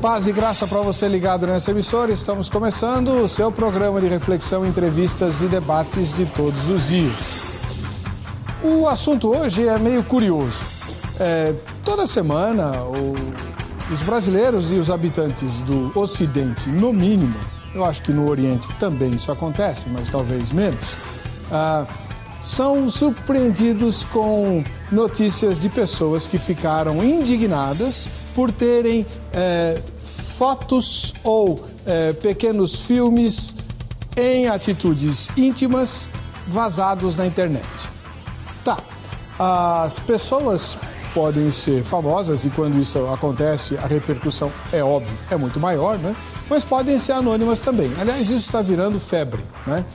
Paz e graça para você ligado nessa emissora. Estamos começando o seu programa de reflexão, entrevistas e debates de todos os dias. O assunto hoje é meio curioso. Toda semana, os brasileiros e os habitantes do Ocidente, no mínimo, eu acho que no Oriente também isso acontece, mas talvez menos, são surpreendidos com notícias de pessoas que ficaram indignadas por terem fotos ou pequenos filmes em atitudes íntimas vazados na internet. Tá, as pessoas podem ser famosas e quando isso acontece a repercussão é óbvio, é muito maior, né? Mas podem ser anônimas também. Aliás, isso está virando febre, né?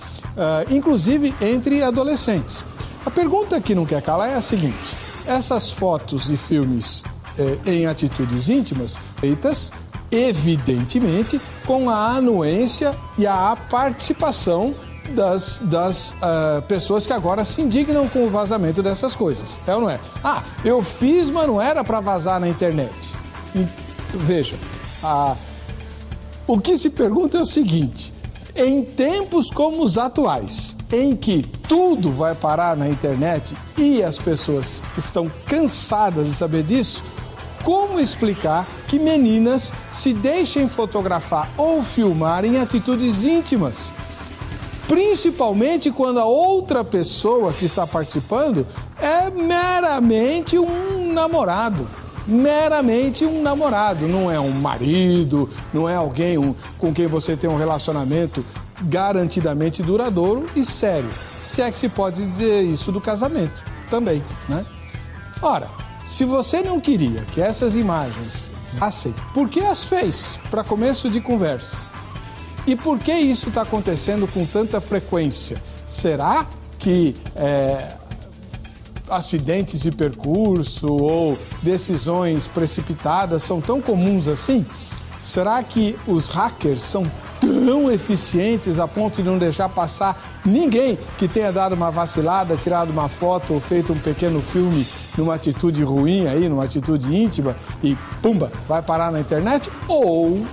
Inclusive entre adolescentes. A pergunta que não quer calar é a seguinte: essas fotos e filmes em atitudes íntimas feitas, evidentemente, com a anuência e a participação das pessoas que agora se indignam com o vazamento dessas coisas. É ou não é? Eu fiz, mas não era para vazar na internet. E, veja, o que se pergunta é o seguinte: em tempos como os atuais, em que tudo vai parar na internet e as pessoas estão cansadas de saber disso, como explicar que meninas se deixem fotografar ou filmar em atitudes íntimas? Principalmente quando a outra pessoa que está participando é meramente um namorado. Meramente um namorado, não é um marido, não é alguém com quem você tem um relacionamento garantidamente duradouro e sério. Se é que se pode dizer isso do casamento também, né? Ora, se você não queria que essas imagens vazassem, por que as fez para começo de conversa? E por que isso está acontecendo com tanta frequência? Será que acidentes de percurso ou decisões precipitadas são tão comuns assim? Será que os hackers são tão eficientes a ponto de não deixar passar ninguém que tenha dado uma vacilada, tirado uma foto ou feito um pequeno filme numa atitude ruim aí, numa atitude íntima e pumba, vai parar na internet? Ou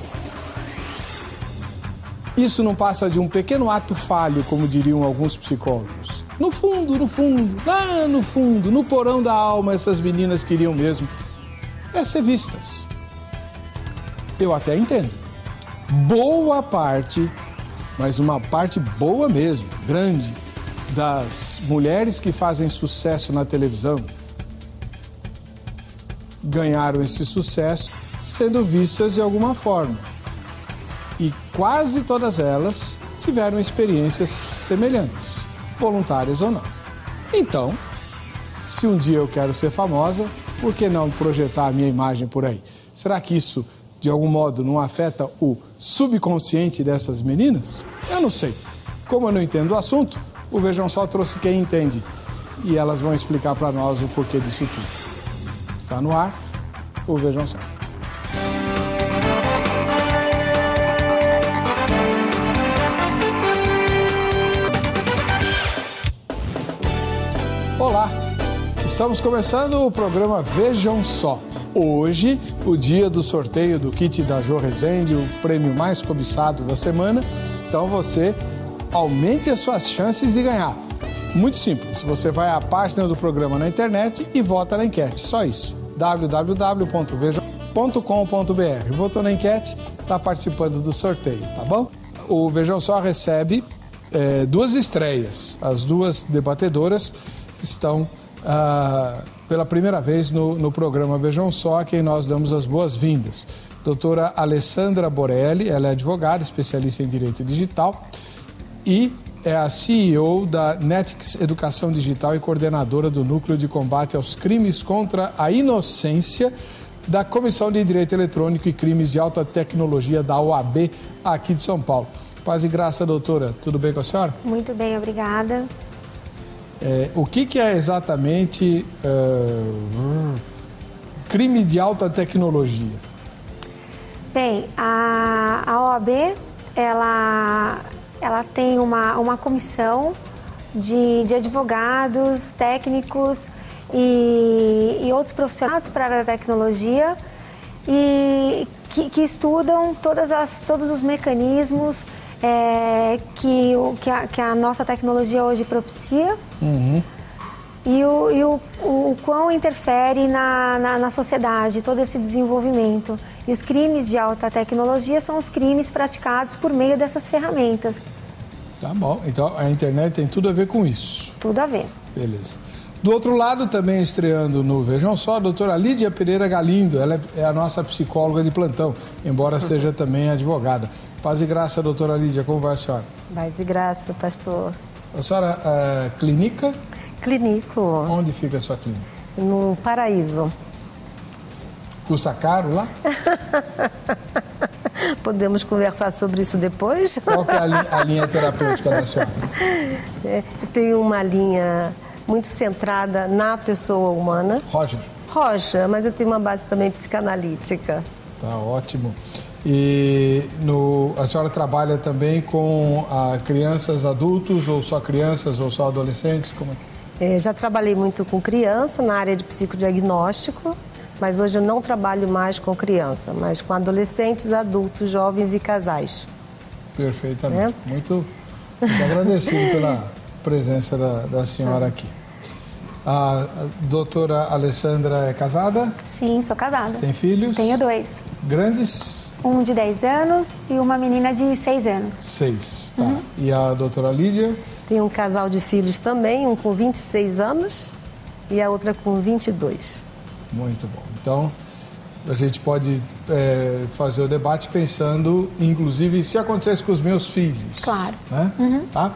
isso não passa de um pequeno ato falho, como diriam alguns psicólogos? No fundo, lá no fundo, no porão da alma, essas meninas queriam mesmo ser vistas. Eu até entendo. Boa parte, mas uma parte boa mesmo, grande, das mulheres que fazem sucesso na televisão ganharam esse sucesso sendo vistas de alguma forma. E quase todas elas tiveram experiências semelhantes, voluntárias ou não. Então, se um dia eu quero ser famosa, por que não projetar a minha imagem por aí? Será que isso, de algum modo, não afeta o subconsciente dessas meninas? Eu não sei. Como eu não entendo o assunto, o Vejam Só trouxe quem entende. E elas vão explicar para nós o porquê disso tudo. Está no ar, o Vejam Só. Olá, estamos começando o programa Vejam Só. Hoje, o dia do sorteio do kit da Jô Rezende, o prêmio mais cobiçado da semana. Então você aumente as suas chances de ganhar. Muito simples, você vai à página do programa na internet e vota na enquete, só isso. www.vejam.com.br. Votou na enquete, está participando do sorteio, tá bom? O Vejam Só recebe duas estreias, as duas debatedoras estão pela primeira vez no programa Vejam Só, a quem nós damos as boas-vindas. Doutora Alessandra Borelli, ela é advogada, especialista em Direito Digital e é a CEO da Netix Educação Digital e coordenadora do Núcleo de Combate aos Crimes contra a Inocência da Comissão de Direito Eletrônico e Crimes de Alta Tecnologia da OAB aqui de São Paulo. Paz e graça, doutora. Tudo bem com a senhora? Muito bem, obrigada. O que é exatamente crime de alta tecnologia? Bem, a OAB, ela tem uma comissão de advogados, técnicos e outros profissionais para a área da tecnologia e que estudam todos os mecanismos que a nossa tecnologia hoje propicia. E o quão interfere na sociedade, todo esse desenvolvimento. E os crimes de alta tecnologia são os crimes praticados por meio dessas ferramentas. Tá bom, então a internet tem tudo a ver com isso. Tudo a ver. Beleza. Do outro lado, também estreando no Vejam Só, a doutora Lídia Pereira Galindo. Ela é a nossa psicóloga de plantão, embora seja também advogada. Paz e graça, doutora Lídia, como vai a senhora? Paz e graça, pastor. A senhora clínica? Clínico. Onde fica a sua clínica? No Paraíso. Custa caro lá? Podemos conversar sobre isso depois? Qual que é a linha terapêutica da senhora? Tenho uma linha muito centrada na pessoa humana. Rocha, mas eu tenho uma base também psicanalítica. Tá ótimo. E a senhora trabalha também com crianças, adultos, ou só crianças, ou só adolescentes? Como é? Já trabalhei muito com criança na área de psicodiagnóstico, mas hoje eu não trabalho mais com criança, mas com adolescentes, adultos, jovens e casais. Perfeitamente. Muito agradecido pela presença da senhora aqui. A doutora Alessandra é casada? Sim, sou casada. Tem filhos? Tenho 2. Grandes? Um de 10 anos e uma menina de 6 anos. 6, tá. E a doutora Lídia? Tenho um casal de filhos também, um com 26 anos e a outra com 22. Muito bom. Então, a gente pode fazer o debate pensando, inclusive, se acontecesse com os meus filhos. Claro. Né? Tá?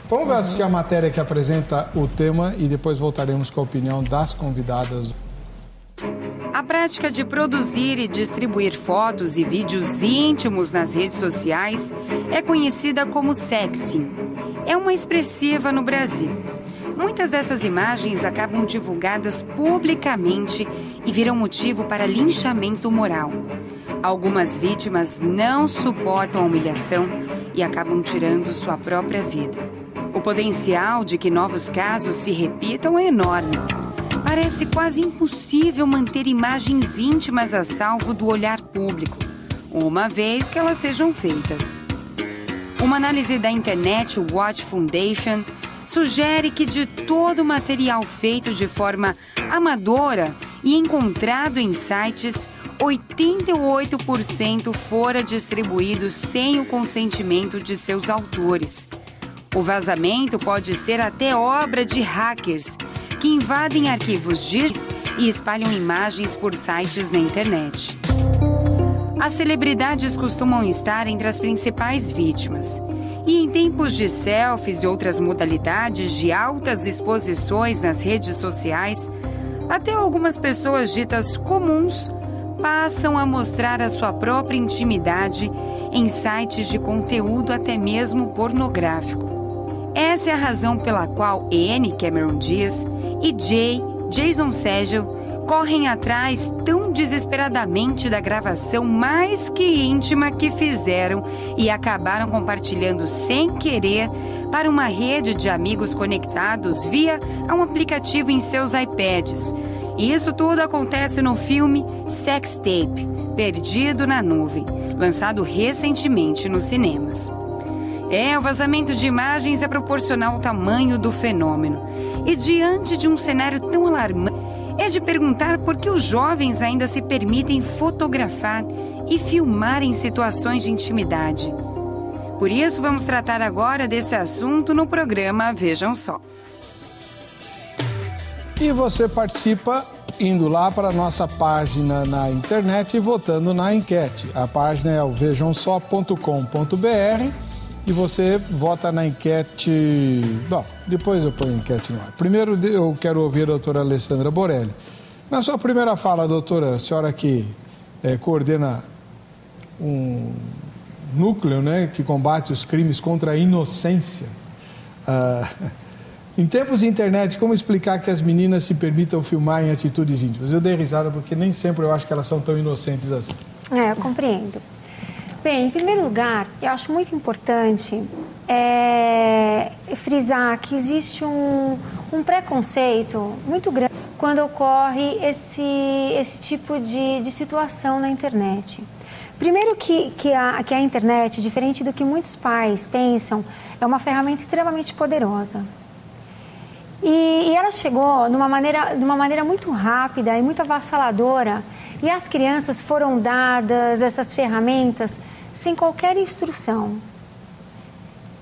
Vamos ver assistir a matéria que apresenta o tema e depois voltaremos com a opinião das convidadas. A prática de produzir e distribuir fotos e vídeos íntimos nas redes sociais é conhecida como sexting. É uma expressiva no Brasil. Muitas dessas imagens acabam divulgadas publicamente e viram motivo para linchamento moral. Algumas vítimas não suportam a humilhação e acabam tirando sua própria vida. O potencial de que novos casos se repitam é enorme. Parece quase impossível manter imagens íntimas a salvo do olhar público, uma vez que elas sejam feitas. Uma análise da Internet Watch Foundation sugere que de todo o material feito de forma amadora e encontrado em sites, 88% fora distribuído sem o consentimento de seus autores. O vazamento pode ser até obra de hackers que invadem arquivos digitais e espalham imagens por sites na internet. As celebridades costumam estar entre as principais vítimas. E em tempos de selfies e outras modalidades de altas exposições nas redes sociais, até algumas pessoas ditas comuns passam a mostrar a sua própria intimidade em sites de conteúdo até mesmo pornográfico. Essa é a razão pela qual Anne Cameron Diaz e Jason Segel correm atrás tão desesperadamente da gravação mais que íntima que fizeram e acabaram compartilhando sem querer para uma rede de amigos conectados via um aplicativo em seus iPads. E isso tudo acontece no filme Sex Tape, Perdido na Nuvem, lançado recentemente nos cinemas. O vazamento de imagens é proporcional ao tamanho do fenômeno. E diante de um cenário tão alarmante, é de perguntar por que os jovens ainda se permitem fotografar e filmar em situações de intimidade. Por isso, vamos tratar agora desse assunto no programa Vejam Só. E você participa indo lá para a nossa página na internet e votando na enquete. A página é o vejamsó.com.br e você vota na enquete. Bom, depois eu ponho a enquete no ar. Primeiro eu quero ouvir a doutora Alessandra Borelli. Na sua primeira fala, doutora, a senhora que coordena um núcleo, né, que combate os crimes contra a inocência. Em tempos de internet, como explicar que as meninas se permitam filmar em atitudes íntimas? Eu dei risada porque nem sempre eu acho que elas são tão inocentes assim. Eu compreendo. Bem, em primeiro lugar, eu acho muito importante frisar que existe um preconceito muito grande quando ocorre esse tipo de situação na internet. Primeiro que a internet, diferente do que muitos pais pensam, é uma ferramenta extremamente poderosa. E ela chegou de uma maneira muito rápida e muito avassaladora, e as crianças foram dadas essas ferramentas sem qualquer instrução.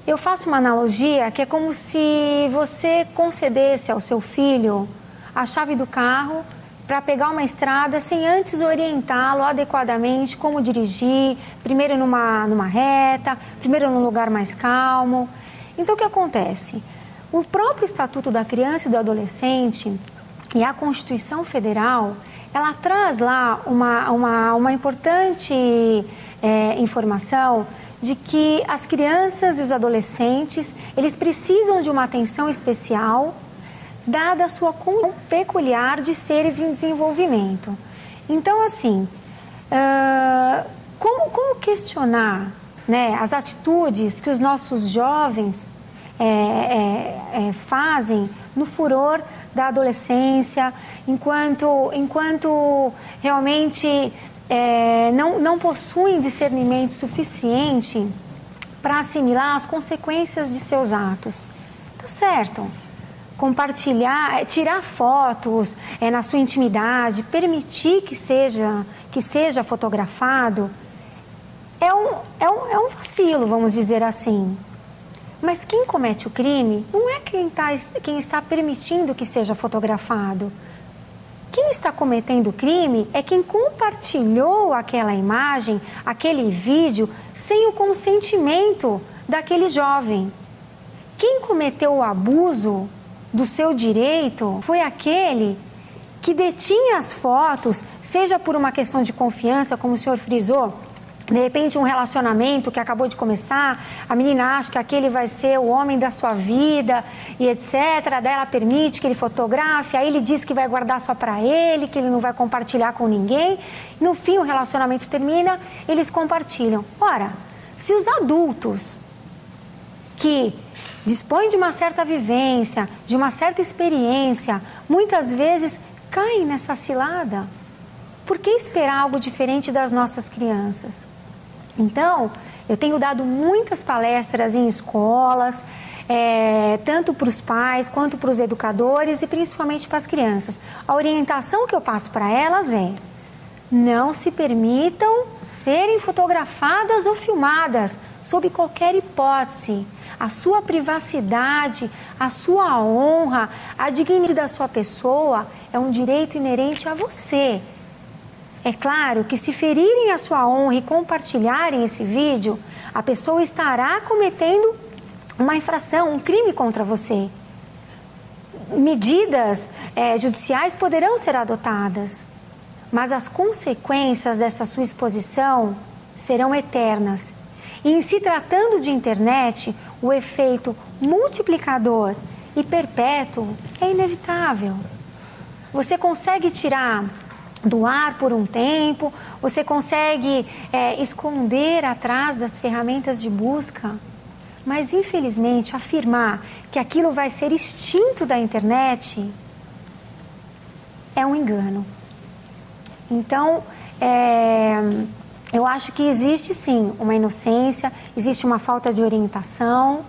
Eu faço uma analogia que é como se você concedesse ao seu filho a chave do carro para pegar uma estrada sem antes orientá-lo adequadamente como dirigir, primeiro numa reta, primeiro num lugar mais calmo. Então, o que acontece? O próprio Estatuto da Criança e do Adolescente e a Constituição Federal, ela traz lá uma importante informação de que as crianças e os adolescentes, eles precisam de uma atenção especial, dada a sua condição peculiar de seres em desenvolvimento. Então, assim, como questionar, né, as atitudes que os nossos jovens fazem no furor da adolescência, enquanto realmente não possuem discernimento suficiente para assimilar as consequências de seus atos. Tá certo? Compartilhar, tirar fotos na sua intimidade, permitir que seja fotografado, é um vacilo, vamos dizer assim. Mas quem comete o crime não é quem está permitindo que seja fotografado. Quem está cometendo o crime é quem compartilhou aquela imagem, aquele vídeo, sem o consentimento daquele jovem. Quem cometeu o abuso do seu direito foi aquele que detinha as fotos, seja por uma questão de confiança, como o senhor frisou, de repente um relacionamento que acabou de começar, a menina acha que aquele vai ser o homem da sua vida e etc. Daí ela permite que ele fotografe, aí ele diz que vai guardar só para ele, que ele não vai compartilhar com ninguém. No fim o relacionamento termina, eles compartilham. Ora, se os adultos que dispõem de uma certa vivência, de uma certa experiência, muitas vezes caem nessa cilada, por que esperar algo diferente das nossas crianças? Então, eu tenho dado muitas palestras em escolas, tanto para os pais quanto para os educadores e principalmente para as crianças. A orientação que eu passo para elas é: não se permitam serem fotografadas ou filmadas, sob qualquer hipótese. A sua privacidade, a sua honra, a dignidade da sua pessoa é um direito inerente a você. É claro que se ferirem a sua honra e compartilharem esse vídeo, a pessoa estará cometendo uma infração, um crime contra você. Medidas judiciais poderão ser adotadas, mas as consequências dessa sua exposição serão eternas. E em se tratando de internet, o efeito multiplicador e perpétuo é inevitável. Você consegue tirar do ar por um tempo, você consegue esconder atrás das ferramentas de busca, mas infelizmente afirmar que aquilo vai ser extinto da internet é um engano. Então, eu acho que existe sim uma inocência, existe uma falta de orientação,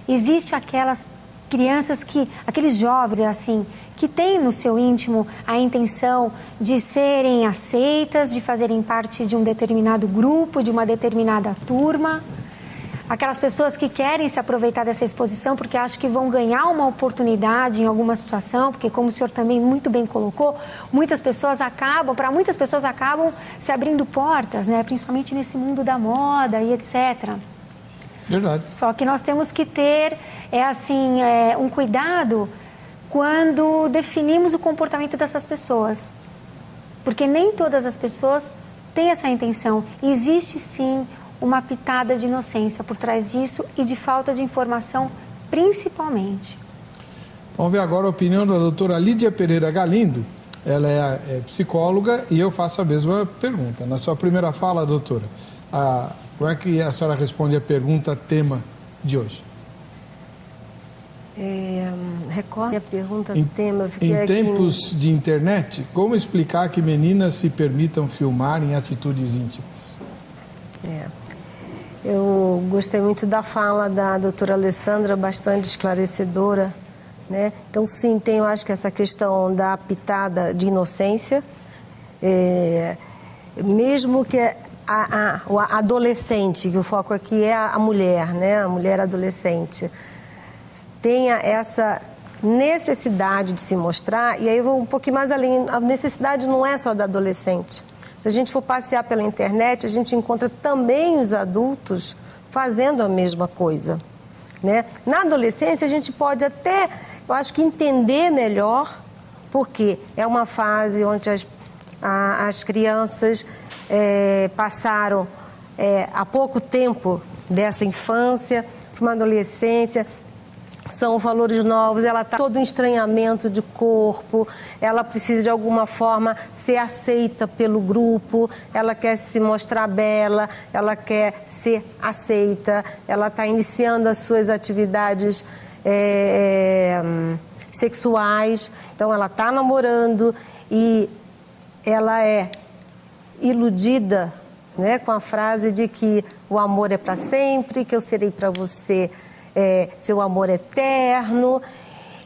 existe aquelas crianças aqueles jovens assim, que têm no seu íntimo a intenção de serem aceitas, de fazerem parte de um determinado grupo, de uma determinada turma. Aquelas pessoas que querem se aproveitar dessa exposição porque acham que vão ganhar uma oportunidade em alguma situação, porque como o senhor também muito bem colocou, muitas pessoas acabam se abrindo portas, né? Principalmente nesse mundo da moda e etc. Verdade. Só que nós temos que ter um cuidado quando definimos o comportamento dessas pessoas. Porque nem todas as pessoas têm essa intenção. Existe sim uma pitada de inocência por trás disso e de falta de informação, principalmente. Vamos ver agora a opinião da doutora Lídia Pereira Galindo. Ela é psicóloga e eu faço a mesma pergunta. Na sua primeira fala, doutora, como é que a senhora responde a pergunta tema de hoje? Recorde a pergunta do tema. Em tempos de internet, como explicar que meninas se permitam filmar em atitudes íntimas? Eu gostei muito da fala da doutora Alessandra, bastante esclarecedora, né? Então, sim, tem, eu acho que essa questão da pitada de inocência, mesmo que o adolescente, que o foco aqui é a mulher, né? A mulher adolescente, tenha essa necessidade de se mostrar, e aí eu vou um pouquinho mais além, a necessidade não é só da adolescente. Se a gente for passear pela internet, a gente encontra também os adultos fazendo a mesma coisa, né? Na adolescência, a gente pode até, eu acho que entender melhor, porque é uma fase onde as crianças passaram há pouco tempo dessa infância para uma adolescência. São valores novos, ela está todo um estranhamento de corpo, ela precisa de alguma forma ser aceita pelo grupo, ela quer se mostrar bela, ela quer ser aceita, ela está iniciando as suas atividades sexuais, então ela está namorando e ela é iludida, né, com a frase de que o amor é para sempre, que eu serei para você seu amor eterno,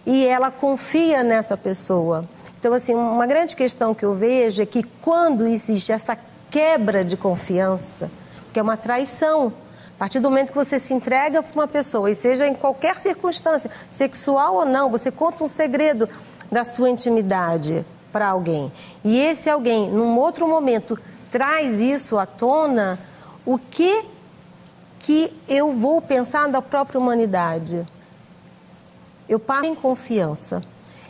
e ela confia nessa pessoa. Então, assim, uma grande questão que eu vejo é que quando existe essa quebra de confiança, que é uma traição, a partir do momento que você se entrega para uma pessoa, e seja em qualquer circunstância, sexual ou não, você conta um segredo da sua intimidade para alguém, e esse alguém, num outro momento, traz isso à tona, o que eu vou pensar da própria humanidade? Eu paro em confiança.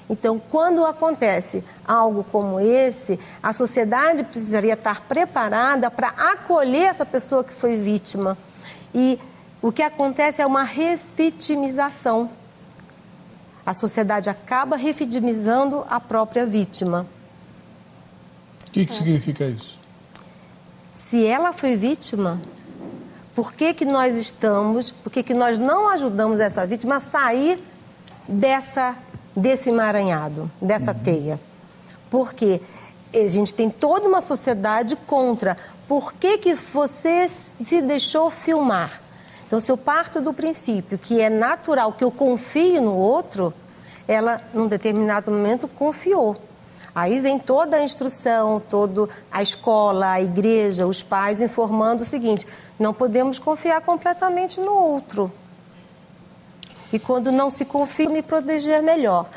Então, quando acontece algo como esse, a sociedade precisaria estar preparada para acolher essa pessoa que foi vítima. E o que acontece é uma revitimização. A sociedade acaba revitimizando a própria vítima. O que significa isso? Se ela foi vítima, por que que nós não ajudamos essa vítima a sair desse emaranhado, dessa teia? Porque a gente tem toda uma sociedade contra. Por que você se deixou filmar? Então, se eu parto do princípio que é natural, que eu confio no outro, ela, num determinado momento, confiou. Aí vem toda a instrução, toda a escola, a igreja, os pais informando o seguinte: não podemos confiar completamente no outro. E quando não se confia, me proteger melhor.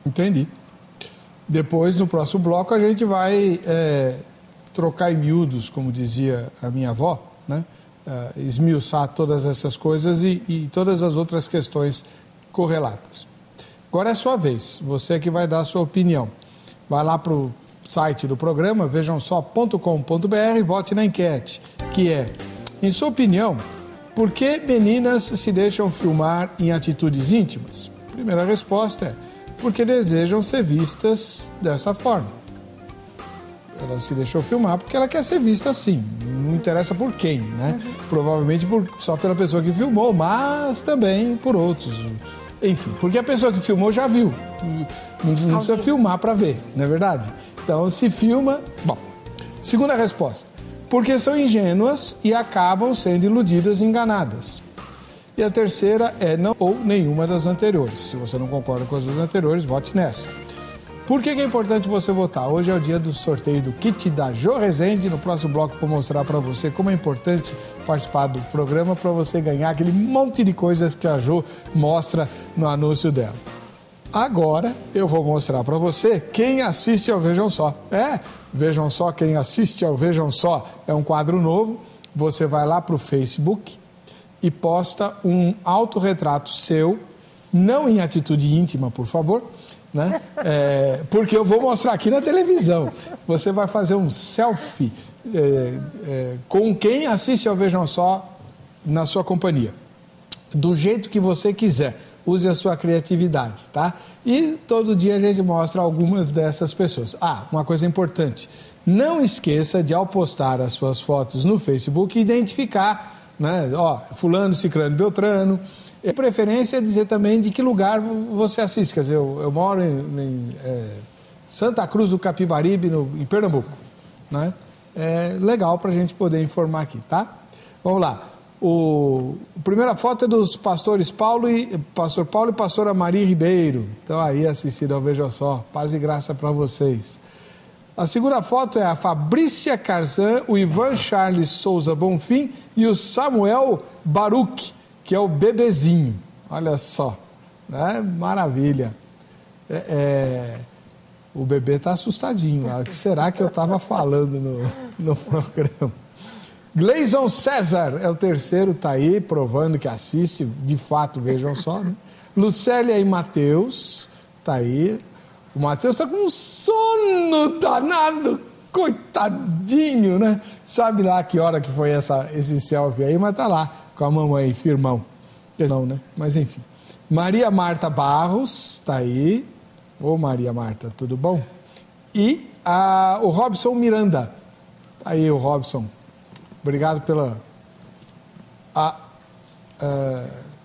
Entendi. Depois, no próximo bloco, a gente vai trocar em miúdos, como dizia a minha avó, né? Esmiuçar todas essas coisas e todas as outras questões correlatas. Agora é a sua vez, você que vai dar a sua opinião. Vai lá para o site do programa, vejamsó.com.br, e vote na enquete, que é, em sua opinião, por que meninas se deixam filmar em atitudes íntimas? Primeira resposta é, porque desejam ser vistas dessa forma. Ela se deixou filmar porque ela quer ser vista assim, não interessa por quem, né? Provavelmente só pela pessoa que filmou, mas também por outros. Enfim, porque a pessoa que filmou já viu, não precisa filmar para ver, não é verdade? Então, se filma... Bom, segunda resposta, porque são ingênuas e acabam sendo iludidas e enganadas. E a terceira é não ou nenhuma das anteriores. Se você não concorda com as duas anteriores, vote nessa. Por que é importante você votar? Hoje é o dia do sorteio do kit da Jo Rezende. No próximo bloco vou mostrar para você como é importante participar do programa para você ganhar aquele monte de coisas que a Jo mostra no anúncio dela. Agora eu vou mostrar para você quem assiste ao Vejam Só. Vejam Só, quem assiste ao Vejam Só é um quadro novo. Você vai lá para o Facebook e posta um autorretrato seu, não em atitude íntima, por favor, né? Porque eu vou mostrar aqui na televisão. Você vai fazer um selfie com quem assiste ao Vejam Só na sua companhia, do jeito que você quiser. Use a sua criatividade, tá? E todo dia a gente mostra algumas dessas pessoas. Uma coisa importante, não esqueça de, ao postar as suas fotos no Facebook, identificar, né? Fulano, ciclano, beltrano. E preferência é dizer também de que lugar você assiste. Quer dizer, eu moro em Santa Cruz do Capibaribe, em Pernambuco, né? legal para a gente poder informar aqui, tá? Vamos lá. A primeira foto é dos pastor Paulo e pastora Maria Ribeiro. Então aí assistiram ao Veja Só. Paz e graça para vocês. A segunda foto é a Fabrícia Carzan, o Ivan Charles Souza Bonfim e o Samuel Baruch, que é o bebezinho. Olha só, né? Maravilha. O bebê está assustadinho. O que será que eu estava falando no programa? Gleison César é o terceiro, está aí, provando que assiste, de fato, vejam só. Né? Lucélia e Matheus, está aí. O Matheus está com um sono danado, coitadinho, né? Sabe lá que hora que foi esse selfie aí, mas está lá com a mamãe, firmão. Não, né? Mas enfim. Maria Marta Barros, está aí. Ô Maria Marta, tudo bom? E o Robson Miranda. Tá aí o Robson. Obrigado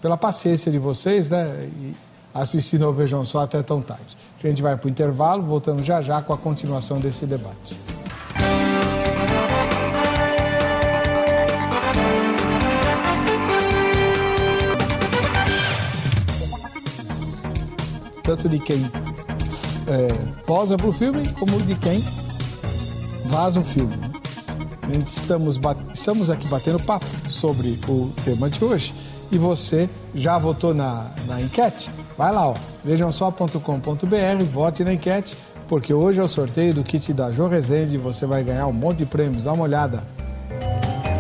pela paciência de vocês, né? E assistindo ao Vejam Só até tão tarde. A gente vai para o intervalo, voltamos já com a continuação desse debate. Tanto de quem posa para o filme, como de quem vaza o filme. Né? Estamos aqui batendo papo sobre o tema de hoje. E você já votou na enquete? Vai lá, vejamsó.com.br, vote na enquete, porque hoje é o sorteio do kit da Jô Rezende e você vai ganhar um monte de prêmios. Dá uma olhada.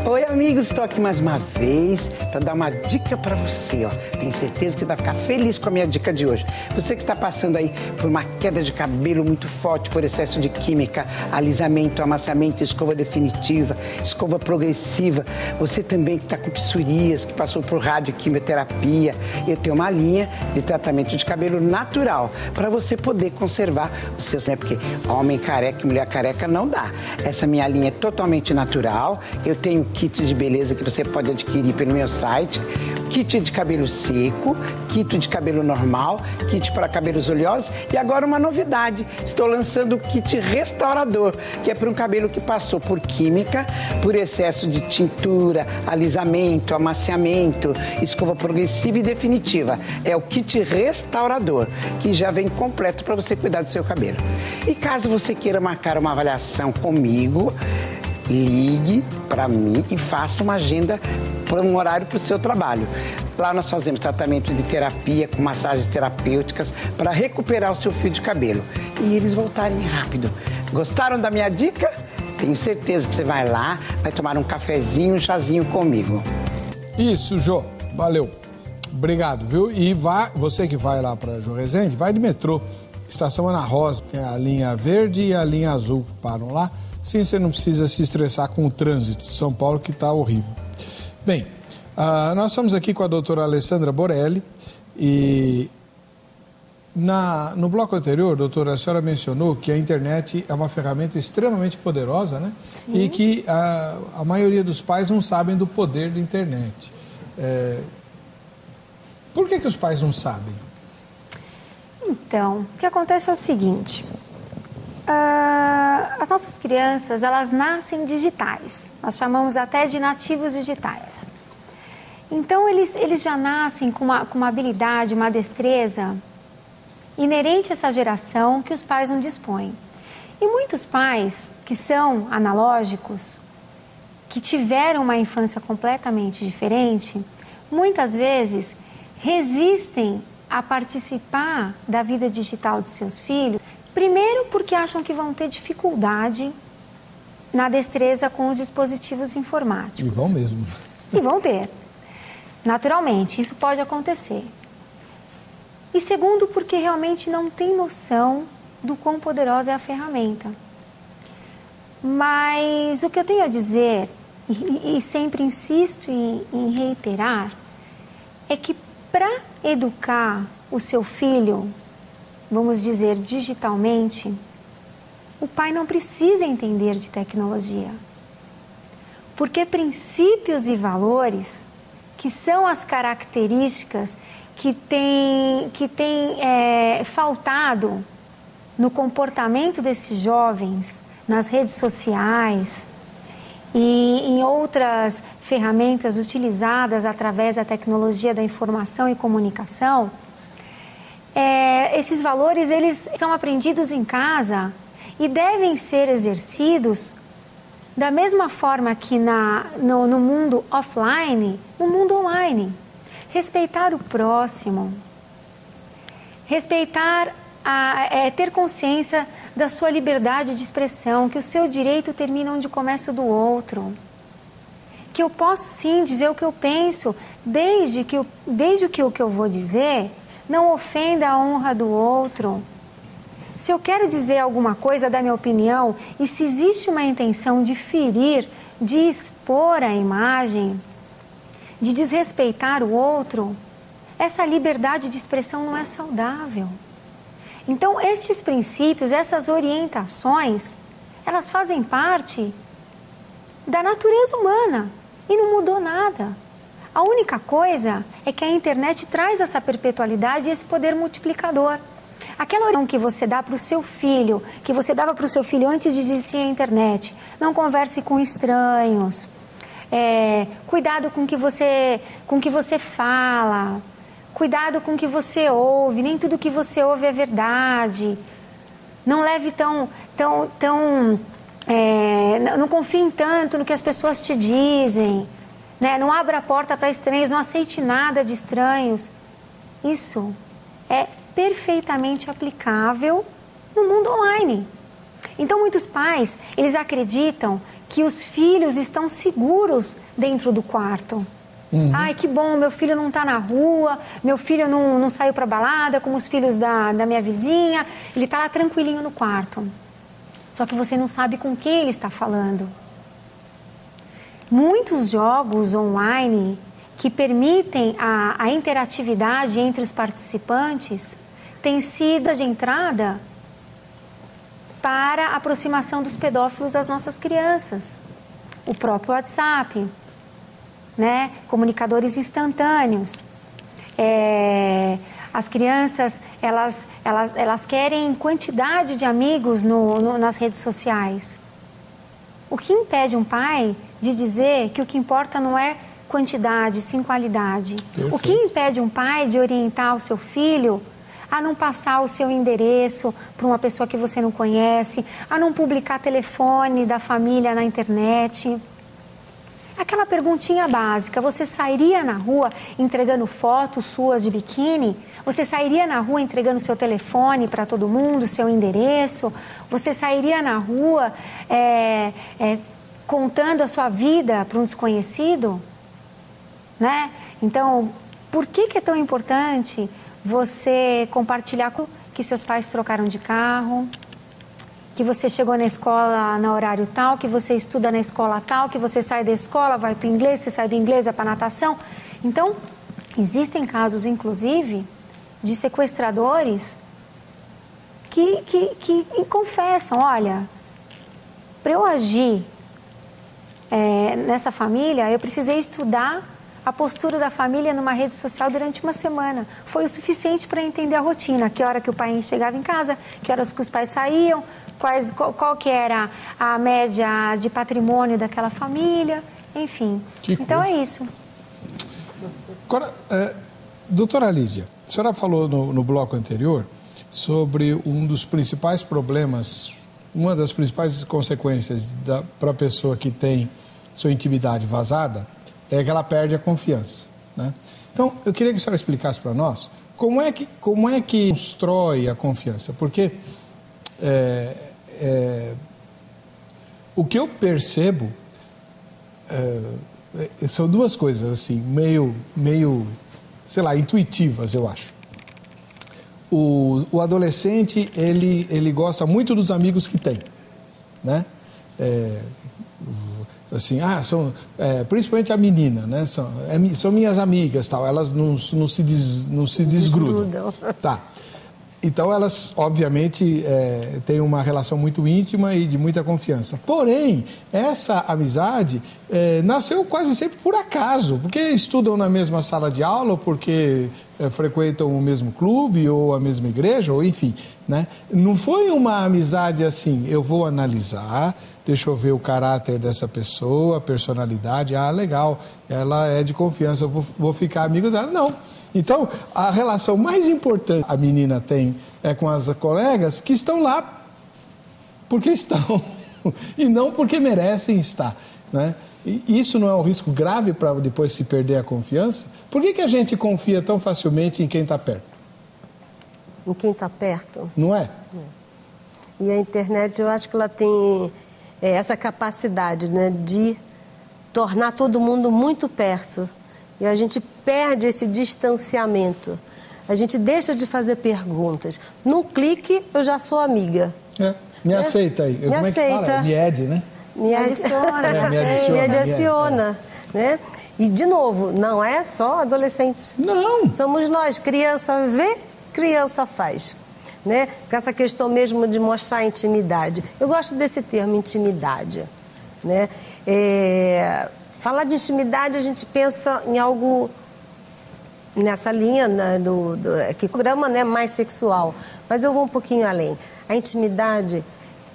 Oi, amigos, estou aqui mais uma vez para dar uma dica para você, ó. Tenho certeza que vai ficar feliz com a minha dica de hoje. Você que está passando aí por uma queda de cabelo muito forte, por excesso de química, alisamento, amaciamento, escova definitiva, escova progressiva. Você também que está com psoríase, que passou por radioquimioterapia. Eu tenho uma linha de tratamento de cabelo natural para você poder conservar o seu, né? Porque homem careca e mulher careca não dá. Essa minha linha é totalmente natural. Eu tenho kit de beleza que você pode adquirir pelo meu site, kit de cabelo seco, kit de cabelo normal, kit para cabelos oleosos e agora uma novidade, estou lançando o kit restaurador, que é para um cabelo que passou por química, por excesso de tintura, alisamento, amaciamento, escova progressiva e definitiva. É o kit restaurador, que já vem completo para você cuidar do seu cabelo. E caso você queira marcar uma avaliação comigo, ligue para mim e faça uma agenda para um horário para o seu trabalho. Lá nós fazemos tratamento de terapia com massagens terapêuticas para recuperar o seu fio de cabelo e eles voltarem rápido. Gostaram da minha dica? Tenho certeza que você vai lá, vai tomar um cafezinho, um chazinho comigo. Isso, Jô. Valeu. Obrigado, viu? E você que vai lá para Jô Rezende, vai de metrô. Estação Ana Rosa, tem a linha verde e a linha azul que param lá. Sim, você não precisa se estressar com o trânsito de São Paulo, que está horrível. Bem, nós estamos aqui com a doutora Alessandra Borelli e no bloco anterior, doutora, a senhora mencionou que a internet é uma ferramenta extremamente poderosa, né? Sim. E que a maioria dos pais não sabem do poder da internet. Por que os pais não sabem? Então, o que acontece é o seguinte... as nossas crianças, elas nascem digitais. Nós chamamos até de nativos digitais. Então, eles já nascem com uma habilidade, uma destreza inerente a essa geração que os pais não dispõem. E muitos pais que são analógicos, que tiveram uma infância completamente diferente, muitas vezes resistem a participar da vida digital de seus filhos. Primeiro porque acham que vão ter dificuldade na destreza com os dispositivos informáticos. E vão mesmo. E vão ter. Naturalmente, isso pode acontecer. E segundo porque realmente não tem noção do quão poderosa é a ferramenta. Mas o que eu tenho a dizer, e sempre insisto em reiterar, é que para educar o seu filho, vamos dizer, digitalmente, o pai não precisa entender de tecnologia. Porque princípios e valores, que são as características que têm faltado no comportamento desses jovens, nas redes sociais, e em outras ferramentas utilizadas através da tecnologia da informação e comunicação, esses valores eles são aprendidos em casa e devem ser exercidos da mesma forma que no mundo offline, no mundo online. Respeitar o próximo, ter consciência da sua liberdade de expressão, que o seu direito termina onde começa o do outro. Que eu posso sim dizer o que eu penso, desde que o que eu vou dizer não ofenda a honra do outro. Se eu quero dizer alguma coisa, dar minha opinião, e se existe uma intenção de ferir, de expor a imagem, de desrespeitar o outro, essa liberdade de expressão não é saudável. Então, estes princípios, essas orientações, elas fazem parte da natureza humana e não mudou nada. A única coisa é que a internet traz essa perpetualidade e esse poder multiplicador. Aquela orientação que você dá para o seu filho, que você dava para o seu filho antes de existir a internet, não converse com estranhos, cuidado com o que você fala, cuidado com o que você ouve, nem tudo que você ouve é verdade. Não leve não confie tanto no que as pessoas te dizem, né? Não abra a porta para estranhos, não aceite nada de estranhos. Isso é perfeitamente aplicável no mundo online. Então, muitos pais, eles acreditam que os filhos estão seguros dentro do quarto. Ai, que bom, meu filho não está na rua, meu filho não saiu para balada como os filhos da minha vizinha, ele está lá tranquilinho no quarto. Só que você não sabe com quem ele está falando. Muitos jogos online que permitem a interatividade entre os participantes têm sido de entrada para a aproximação dos pedófilos das nossas crianças. O próprio WhatsApp, né? Comunicadores instantâneos. As crianças, elas querem quantidade de amigos nas redes sociais. O que impede um pai de dizer que o que importa não é quantidade, sim qualidade? Perfeito. O que impede um pai de orientar o seu filho a não passar o seu endereço para uma pessoa que você não conhece, a não publicar telefone da família na internet? Aquela perguntinha básica, você sairia na rua entregando fotos suas de biquíni? Você sairia na rua entregando seu telefone para todo mundo, seu endereço? Você sairia na rua contando a sua vida para um desconhecido? Né? Então, por que é tão importante você compartilhar que seus pais trocaram de carro, que você chegou na escola no horário tal, que você estuda na escola tal, que você sai da escola, vai para o inglês, você sai do inglês, vai para a natação? Então, existem casos, inclusive, de sequestradores que confessam, olha, para eu agir nessa família, eu precisei estudar a postura da família numa rede social durante uma semana. Foi o suficiente para entender a rotina, que hora que o pai chegava em casa, que horas que os pais saíam, qual que era a média de patrimônio daquela família, enfim. Então é isso. Agora, doutora Lídia, a senhora falou no bloco anterior sobre um dos principais problemas, uma das principais consequências para a pessoa que tem sua intimidade vazada é que ela perde a confiança, né? Então, eu queria que a senhora explicasse para nós como é que constrói a confiança, porque o que eu percebo são duas coisas assim, meio, sei lá, intuitivas, eu acho. O adolescente, ele gosta muito dos amigos que tem, né? Assim, principalmente a menina, né? São minhas amigas, tal. Elas não se desgrudam. Tá. Então, elas, obviamente, têm uma relação muito íntima e de muita confiança. Porém, essa amizade nasceu quase sempre por acaso, porque estudam na mesma sala de aula, porque frequentam o mesmo clube ou a mesma igreja, ou enfim, né? Não foi uma amizade assim, eu vou analisar, deixa eu ver o caráter dessa pessoa, a personalidade, legal, ela é de confiança, eu vou ficar amigo dela. Não. Então, a relação mais importante a menina tem é com as colegas que estão lá porque estão e não porque merecem estar, né? E isso não é um risco grave para depois se perder a confiança? Por que a gente confia tão facilmente em quem está perto? Em quem está perto? Não é? É. E a internet, eu acho que ela tem essa capacidade, né, de tornar todo mundo muito perto. E a gente perde esse distanciamento. A gente deixa de fazer perguntas. Num clique, eu já sou amiga. Me aceita aí. Me aceita. Me ede, né? Me adiciona. Né? E, de novo, não é só adolescente. Não. Somos nós. Criança vê, criança faz. Né? Com essa questão mesmo de mostrar intimidade. Eu gosto desse termo, intimidade. Né? Falar de intimidade, a gente pensa em algo nessa linha, né, que programa, né, mais sexual. Mas eu vou um pouquinho além. A intimidade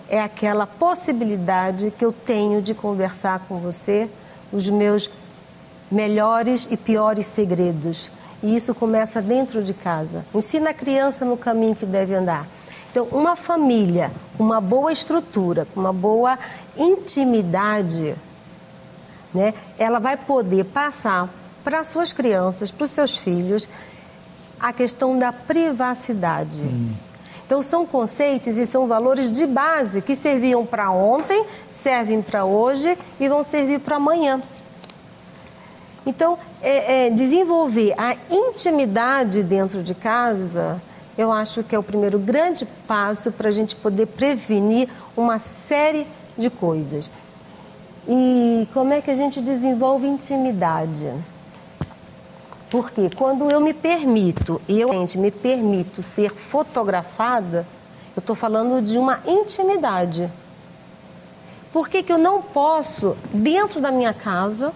é aquela possibilidade que eu tenho de conversar com você os meus melhores e piores segredos. E isso começa dentro de casa. Ensina a criança no caminho que deve andar. Então, uma família com uma boa estrutura, com uma boa intimidade, né, ela vai poder passar para suas crianças, para os seus filhos, a questão da privacidade. Então, são conceitos e são valores de base que serviam para ontem, servem para hoje e vão servir para amanhã. Então, desenvolver a intimidade dentro de casa, eu acho que é o primeiro grande passo para a gente poder prevenir uma série de coisas. E como é que a gente desenvolve intimidade? Porque quando eu me permito ser fotografada, eu estou falando de uma intimidade. Por que eu não posso, dentro da minha casa,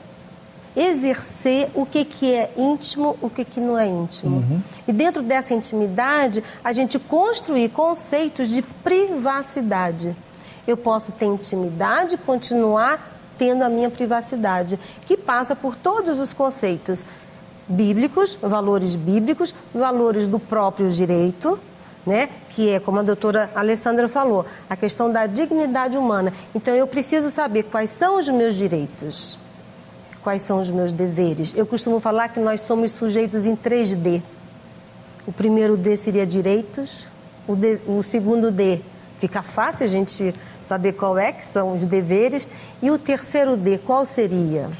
exercer o que é íntimo, o que não é íntimo? E dentro dessa intimidade, a gente construir conceitos de privacidade. Eu posso ter intimidade e continuar tendo a minha privacidade, que passa por todos os conceitos bíblicos, valores do próprio direito, né? Que é, como a doutora Alessandra falou, a questão da dignidade humana. Então, eu preciso saber quais são os meus direitos, quais são os meus deveres. Eu costumo falar que nós somos sujeitos em 3D. O primeiro D seria direitos, o segundo D fica fácil a gente saber qual é que são os deveres, e o terceiro D, qual seria?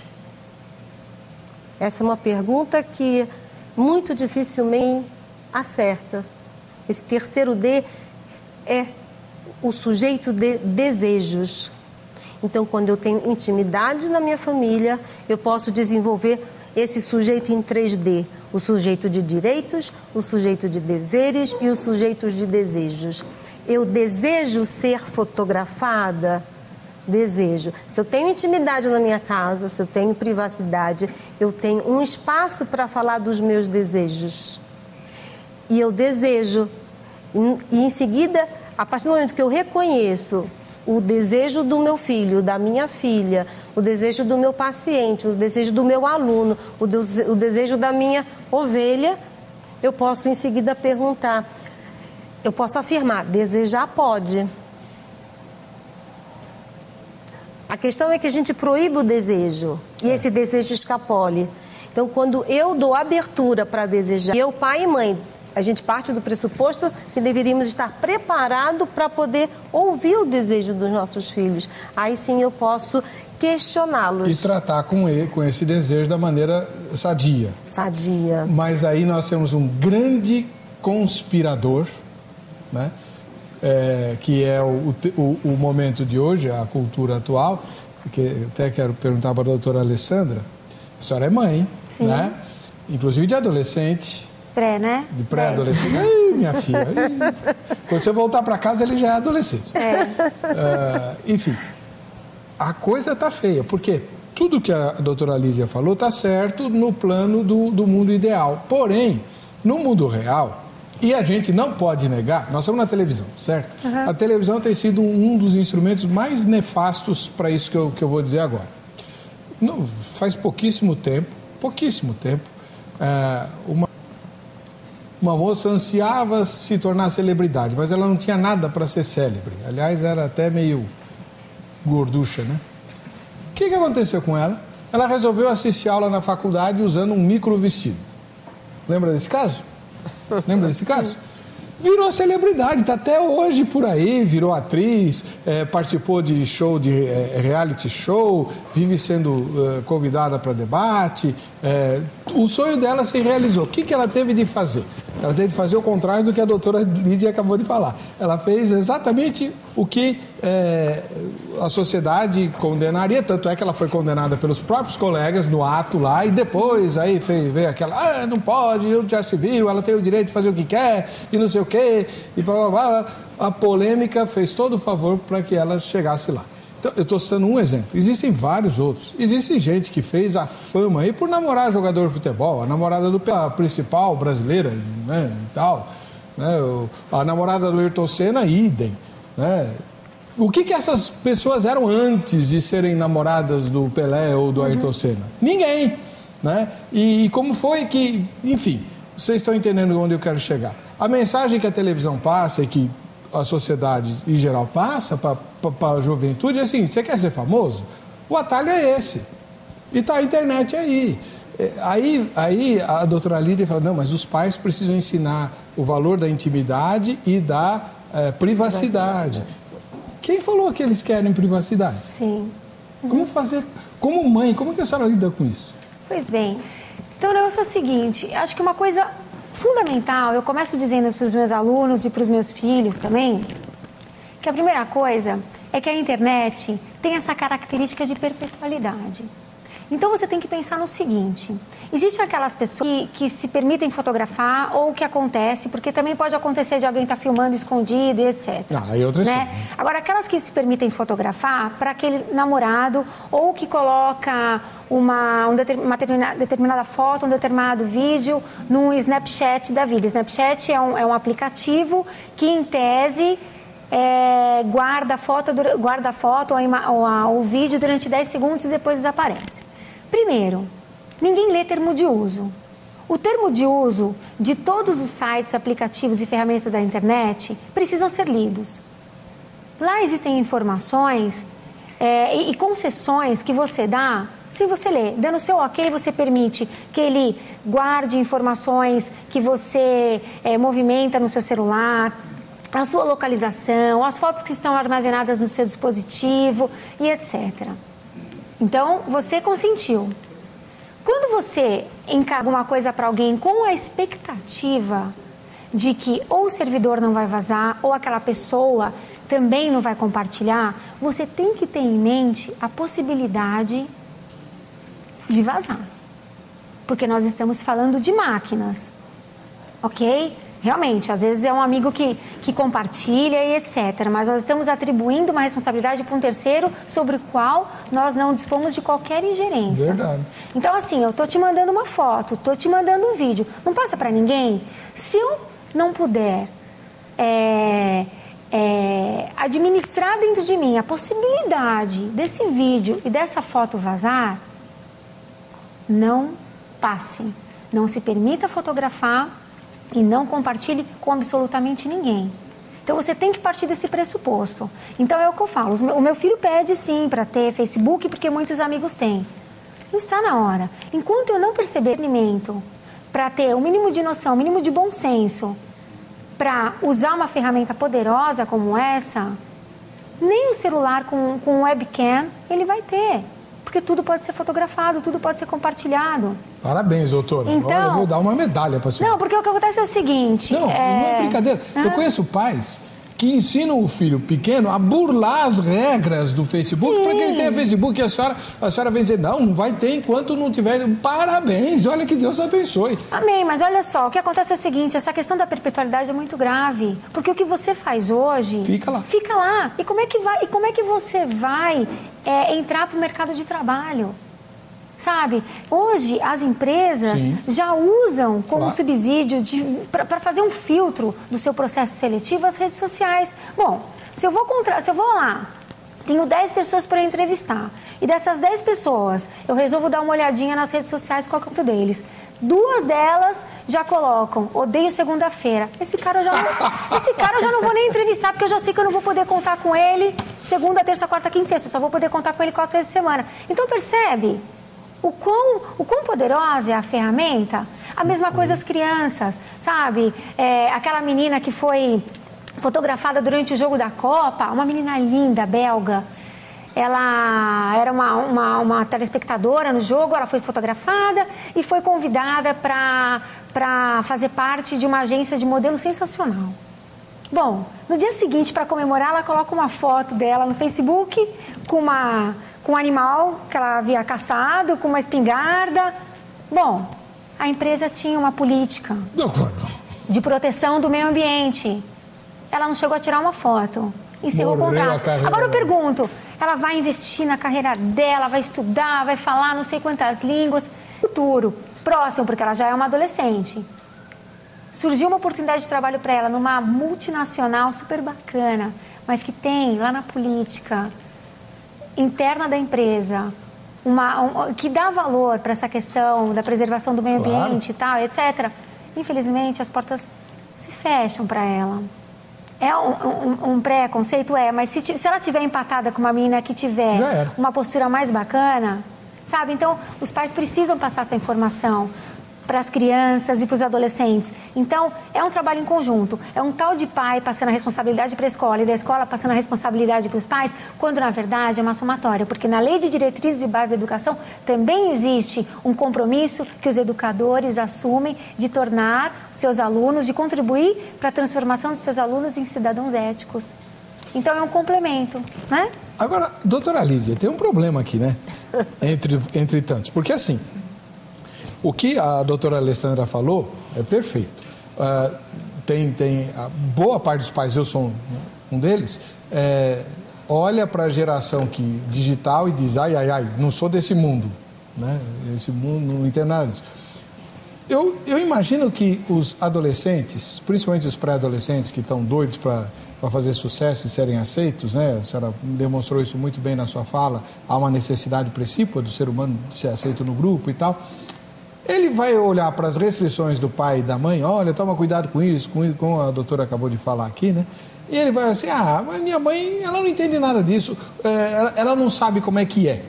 Essa é uma pergunta que muito dificilmente acerta. Esse terceiro D é o sujeito de desejos. Então, quando eu tenho intimidade na minha família, eu posso desenvolver esse sujeito em 3D. O sujeito de direitos, o sujeito de deveres e os sujeitos de desejos. Eu desejo ser fotografada? Desejo. Se eu tenho intimidade na minha casa, se eu tenho privacidade, eu tenho um espaço para falar dos meus desejos. E eu desejo. E em seguida, a partir do momento que eu reconheço o desejo do meu filho, da minha filha, o desejo do meu paciente, o desejo do meu aluno, o desejo da minha ovelha, eu posso em seguida perguntar. Eu posso afirmar, desejar pode. A questão é que a gente proíbe o desejo e esse desejo escapole. Então, quando eu dou abertura para desejar, eu, pai e mãe, a gente parte do pressuposto que deveríamos estar preparados para poder ouvir o desejo dos nossos filhos. Aí sim eu posso questioná-los. E tratar com esse desejo da maneira sadia. Sadia. Mas aí nós temos um grande conspirador, né? Que é o momento de hoje, a cultura atual, que até quero perguntar para a doutora Alessandra. A senhora é mãe, sim, né? Inclusive de adolescente. Né? De pré-adolescente. Ai, minha filha. Quando você voltar para casa, ele já é adolescente. Enfim, a coisa está feia, porque tudo que a doutora Lísia falou está certo no plano do mundo ideal. Porém, No mundo real, e a gente não pode negar, nós estamos na televisão, certo? Uhum. A televisão tem sido um dos instrumentos mais nefastos para isso que eu vou dizer agora. Faz pouquíssimo tempo, uma moça ansiava se tornar celebridade, mas ela não tinha nada para ser célebre. Aliás, era até meio gorducha, né? O que aconteceu com ela? Ela resolveu assistir aula na faculdade usando um micro vestido. Lembra desse caso? Lembra desse caso? Virou celebridade, está até hoje por aí, virou atriz, participou de show, de reality show, vive sendo convidada para debate. O sonho dela se realizou. O que ela teve de fazer? Ela teve de fazer o contrário do que a doutora Lídia acabou de falar. Ela fez exatamente o que a sociedade condenaria, tanto é que ela foi condenada pelos próprios colegas no ato lá, e depois aí veio aquela, não pode, já se viu, ela tem o direito de fazer o que quer, e não sei o quê, e blá, blá, blá. A polêmica fez todo o favor para que ela chegasse lá. Então, eu estou citando um exemplo. Existem vários outros. Existe gente que fez a fama aí por namorar jogador de futebol, a namorada do principal brasileira, né, e tal, né, a namorada do Ayrton Senna, idem, né? O que essas pessoas eram antes de serem namoradas do Pelé ou do Ayrton Senna? Ninguém, né? E como foi que... Enfim, vocês estão entendendo onde eu quero chegar. A mensagem que a televisão passa e que a sociedade em geral passa para a juventude é assim: você quer ser famoso? O atalho é esse. E está a internet aí. Aí a doutora Lídia fala, não, mas os pais precisam ensinar o valor da intimidade e da privacidade. Quem falou que eles querem privacidade? Sim. Como fazer? Como mãe, como que a senhora lida com isso? Pois bem, então o negócio é o seguinte, acho que uma coisa fundamental, eu começo dizendo para os meus alunos e para os meus filhos também, que a primeira coisa é que a internet tem essa característica de perpetualidade. Então você tem que pensar no seguinte, existem aquelas pessoas que se permitem fotografar ou que acontece, porque também pode acontecer de alguém estar filmando escondido e etc. E outras né? Agora, aquelas que se permitem fotografar para aquele namorado ou que coloca uma determinada foto, um determinado vídeo num Snapchat da vida. Snapchat é um aplicativo que, em tese, guarda a foto ou o vídeo durante 10 segundos e depois desaparece. Primeiro, ninguém lê termo de uso. O termo de uso de todos os sites, aplicativos e ferramentas da internet precisam ser lidos. Lá existem informações e concessões que você dá sem você ler. Dando o seu ok, você permite que ele guarde informações que você movimenta no seu celular, a sua localização, as fotos que estão armazenadas no seu dispositivo e etc. Então, você consentiu. Quando você encarga uma coisa para alguém com a expectativa de que ou o servidor não vai vazar ou aquela pessoa também não vai compartilhar, você tem que ter em mente a possibilidade de vazar. Porque nós estamos falando de máquinas, ok? Realmente, às vezes é um amigo que compartilha e etc. Mas nós estamos atribuindo uma responsabilidade para um terceiro sobre o qual nós não dispomos de qualquer ingerência. Verdade. Então, assim, eu estou te mandando uma foto, estou te mandando um vídeo. Não passa para ninguém? Se eu não puder administrar dentro de mim a possibilidade desse vídeo e dessa foto vazar, não passe. Não se permita fotografar e não compartilhe com absolutamente ninguém. Então, você tem que partir desse pressuposto. Então, é o que eu falo. O meu filho pede, sim, para ter Facebook, porque muitos amigos têm. Não está na hora. Enquanto eu não perceber alimento para ter o mínimo de noção, o mínimo de bom senso, para usar uma ferramenta poderosa como essa, nem o celular com webcam ele vai ter. Porque tudo pode ser fotografado, tudo pode ser compartilhado. Parabéns, doutora. Então, olha, eu vou dar uma medalha para a senhora. Não, porque o que acontece é o seguinte... Não é brincadeira. Eu conheço pais que ensinam o filho pequeno a burlar as regras do Facebook para que ele tenha Facebook. E a senhora vem dizer, não vai ter enquanto não tiver... Parabéns, olha que Deus abençoe. Amém, mas olha só, o que acontece é o seguinte, essa questão da perpetualidade é muito grave. Porque o que você faz hoje... Fica lá. Fica lá. E como é que você vai entrar para o mercado de trabalho? Sabe? Hoje, as empresas já usam como subsídio para fazer um filtro do seu processo seletivo as redes sociais. Bom, se eu vou lá, tenho 10 pessoas para entrevistar, e dessas 10 pessoas, eu resolvo dar uma olhadinha nas redes sociais, qual é o conteúdo deles. 2 delas já colocam, odeio segunda-feira. Esse cara eu já não vou nem entrevistar, porque eu já sei que eu não vou poder contar com ele segunda, terça, quarta, quinta e sexta. Eu só vou poder contar com ele 4 vezes por semana. Então, percebe o quão poderosa é a ferramenta? A mesma coisa as crianças, sabe? Aquela menina que foi fotografada durante o jogo da Copa, uma menina linda, belga. Ela era uma telespectadora no jogo, ela foi fotografada e foi convidada para fazer parte de uma agência de modelo sensacional. Bom, no dia seguinte, para comemorar, ela coloca uma foto dela no Facebook com um animal que ela havia caçado, com uma espingarda. Bom, a empresa tinha uma política de proteção do meio ambiente. Ela não chegou a tirar uma foto. Encerrou o contrato. Agora eu pergunto, ela vai investir na carreira dela, vai estudar, vai falar não sei quantas línguas. Futuro, próximo, porque ela já é uma adolescente. Surgiu uma oportunidade de trabalho para ela numa multinacional super bacana, mas que tem lá na política interna da empresa, que dá valor para essa questão da preservação do meio ambiente e tal, etc. Infelizmente, as portas se fecham para ela. É um preconceito? Mas se ela tiver empatada com uma menina que tiver uma postura mais bacana, sabe? Então, os pais precisam passar essa informação para as crianças e para os adolescentes. Então, é um trabalho em conjunto. É um tal de pai passando a responsabilidade para a escola e da escola passando a responsabilidade para os pais, quando, na verdade, é uma somatória. Porque na Lei de Diretrizes e Bases da Educação também existe um compromisso que os educadores assumem de tornar seus alunos, de contribuir para a transformação dos seus alunos em cidadãos éticos. Então, é um complemento, né? Agora, doutora Lídia, tem um problema aqui, né? Entre tantos. Porque, assim, o que a doutora Alessandra falou é perfeito. A boa parte dos pais, eu sou um deles, olha para a geração digital e diz, ai, não sou desse mundo, né? Esse mundo não entendo nada disso. Eu imagino que os adolescentes, principalmente os pré-adolescentes que estão doidos para fazer sucesso e serem aceitos, né? A senhora demonstrou isso muito bem na sua fala, há uma necessidade precípua do ser humano de ser aceito no grupo e tal. Ele vai olhar para as restrições do pai e da mãe, olha, toma cuidado com isso, como a doutora acabou de falar aqui, né? E ele vai assim, mas minha mãe, ela não entende nada disso, ela não sabe como é que é.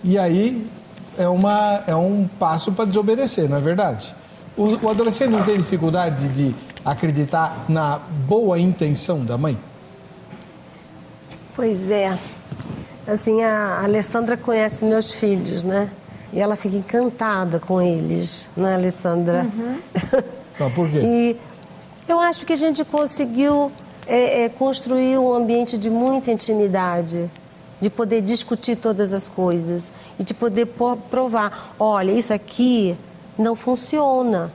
E aí é um passo para desobedecer, não é verdade? O adolescente não tem dificuldade de acreditar na boa intenção da mãe? Pois é. Assim, a Alessandra conhece meus filhos, né? E ela fica encantada com eles, não é, Alessandra? Uhum. Por quê? E eu acho que a gente conseguiu construir um ambiente de muita intimidade, de poder discutir todas as coisas e de poder provar, olha, isso aqui não funciona.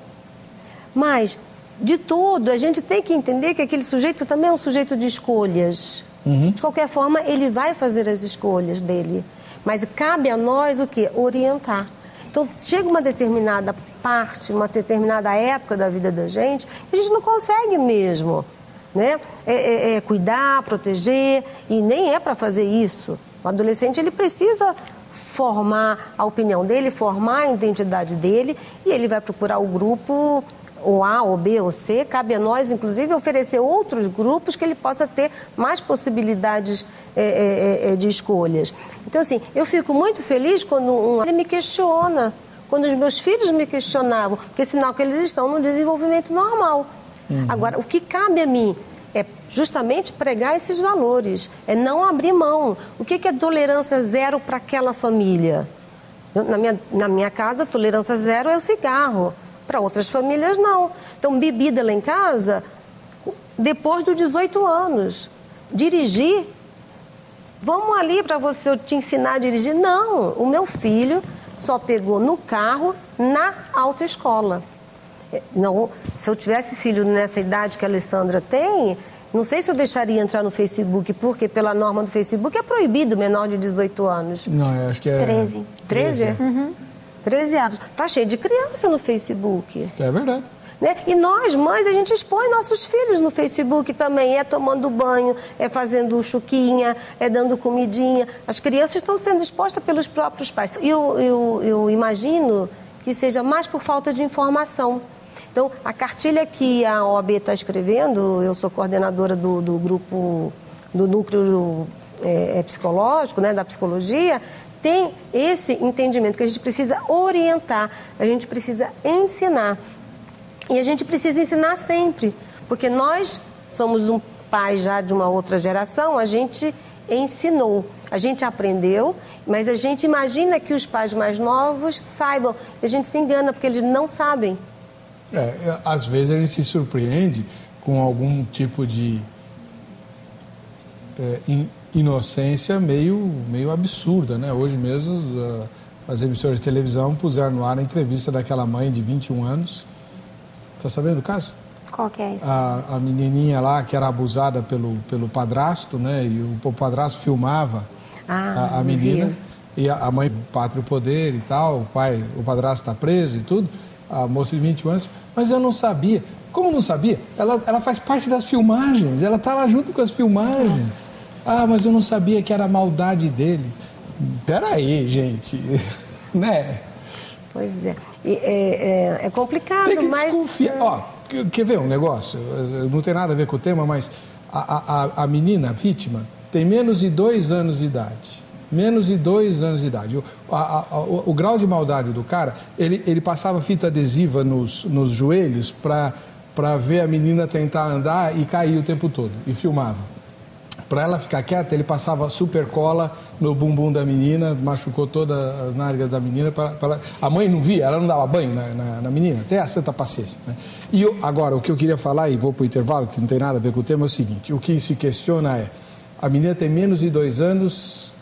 Mas, de tudo, a gente tem que entender que aquele sujeito também é um sujeito de escolhas. Uhum. De qualquer forma, ele vai fazer as escolhas dele. Mas cabe a nós o quê? Orientar. Então, chega uma determinada parte, uma determinada época da vida da gente, que a gente não consegue mesmo, né? Cuidar, proteger, e nem é para fazer isso. O adolescente, ele precisa formar a opinião dele, formar a identidade dele, e ele vai procurar o grupo ou A, ou B, ou C. Cabe a nós, inclusive, oferecer outros grupos que ele possa ter mais possibilidades de escolhas. Então, assim, eu fico muito feliz quando ele me questiona, quando os meus filhos me questionavam, porque é sinal que eles estão no desenvolvimento normal. Uhum. Agora, o que cabe a mim é justamente pregar esses valores, é não abrir mão. O que é tolerância zero para aquela família? Na minha casa, tolerância zero é o cigarro. Para outras famílias, não. Então, bebida lá em casa, depois dos 18 anos. Dirigir, vamos ali para eu te ensinar a dirigir. Não, o meu filho só pegou no carro na autoescola. Não, se eu tivesse filho nessa idade que a Alessandra tem, Não sei se eu deixaria entrar no Facebook, porque pela norma do Facebook é proibido menor de 18 anos. Não, eu acho que é... 13. 13? Uhum. 13 anos. Tá cheio de criança no Facebook. É verdade. Né? E nós, mães, a gente expõe nossos filhos no Facebook também. É tomando banho, é fazendo chuquinha, é dando comidinha. As crianças estão sendo expostas pelos próprios pais. Eu imagino que seja mais por falta de informação. Então, a cartilha que a OAB está escrevendo, eu sou coordenadora do grupo, do núcleo psicológico, né, da psicologia, tem esse entendimento que a gente precisa orientar, a gente precisa ensinar. E a gente precisa ensinar sempre, porque nós somos um pai já de uma outra geração, a gente ensinou, a gente aprendeu, mas a gente imagina que os pais mais novos saibam. E a gente se engana, porque eles não sabem. Às vezes a gente se surpreende com algum tipo de inocência meio absurda, né? Hoje mesmo as emissoras de televisão puseram no ar a entrevista daquela mãe de 21 anos. Está sabendo do caso? Qual que é isso? A menininha lá que era abusada pelo padrasto, né? E o padrasto filmava a menina. E a mãe, pátrio o poder e tal, o padrasto está preso e tudo. A moça de 21 anos, mas eu não sabia. Como não sabia? Ela faz parte das filmagens, ela está lá junto com as filmagens. Nossa. Ah, mas eu não sabia que era a maldade dele. Peraí, gente, né? Pois é. É complicado, tem que mas... desconfiar. Ó, quer ver um negócio? Não tem nada a ver com o tema, mas a menina, a vítima, tem menos de 2 anos de idade. Menos de 2 anos de idade. O grau de maldade do cara, ele passava fita adesiva nos joelhos para ver a menina tentar andar e cair o tempo todo. E filmava. Para ela ficar quieta, ele passava super cola no bumbum da menina, machucou todas as nádegas da menina. A mãe não via, ela não dava banho na menina, até a santa paciência. Né? E agora, o que eu queria falar, e vou para o intervalo, que não tem nada a ver com o tema, é o seguinte: o que se questiona é, a menina tem menos de 2 anos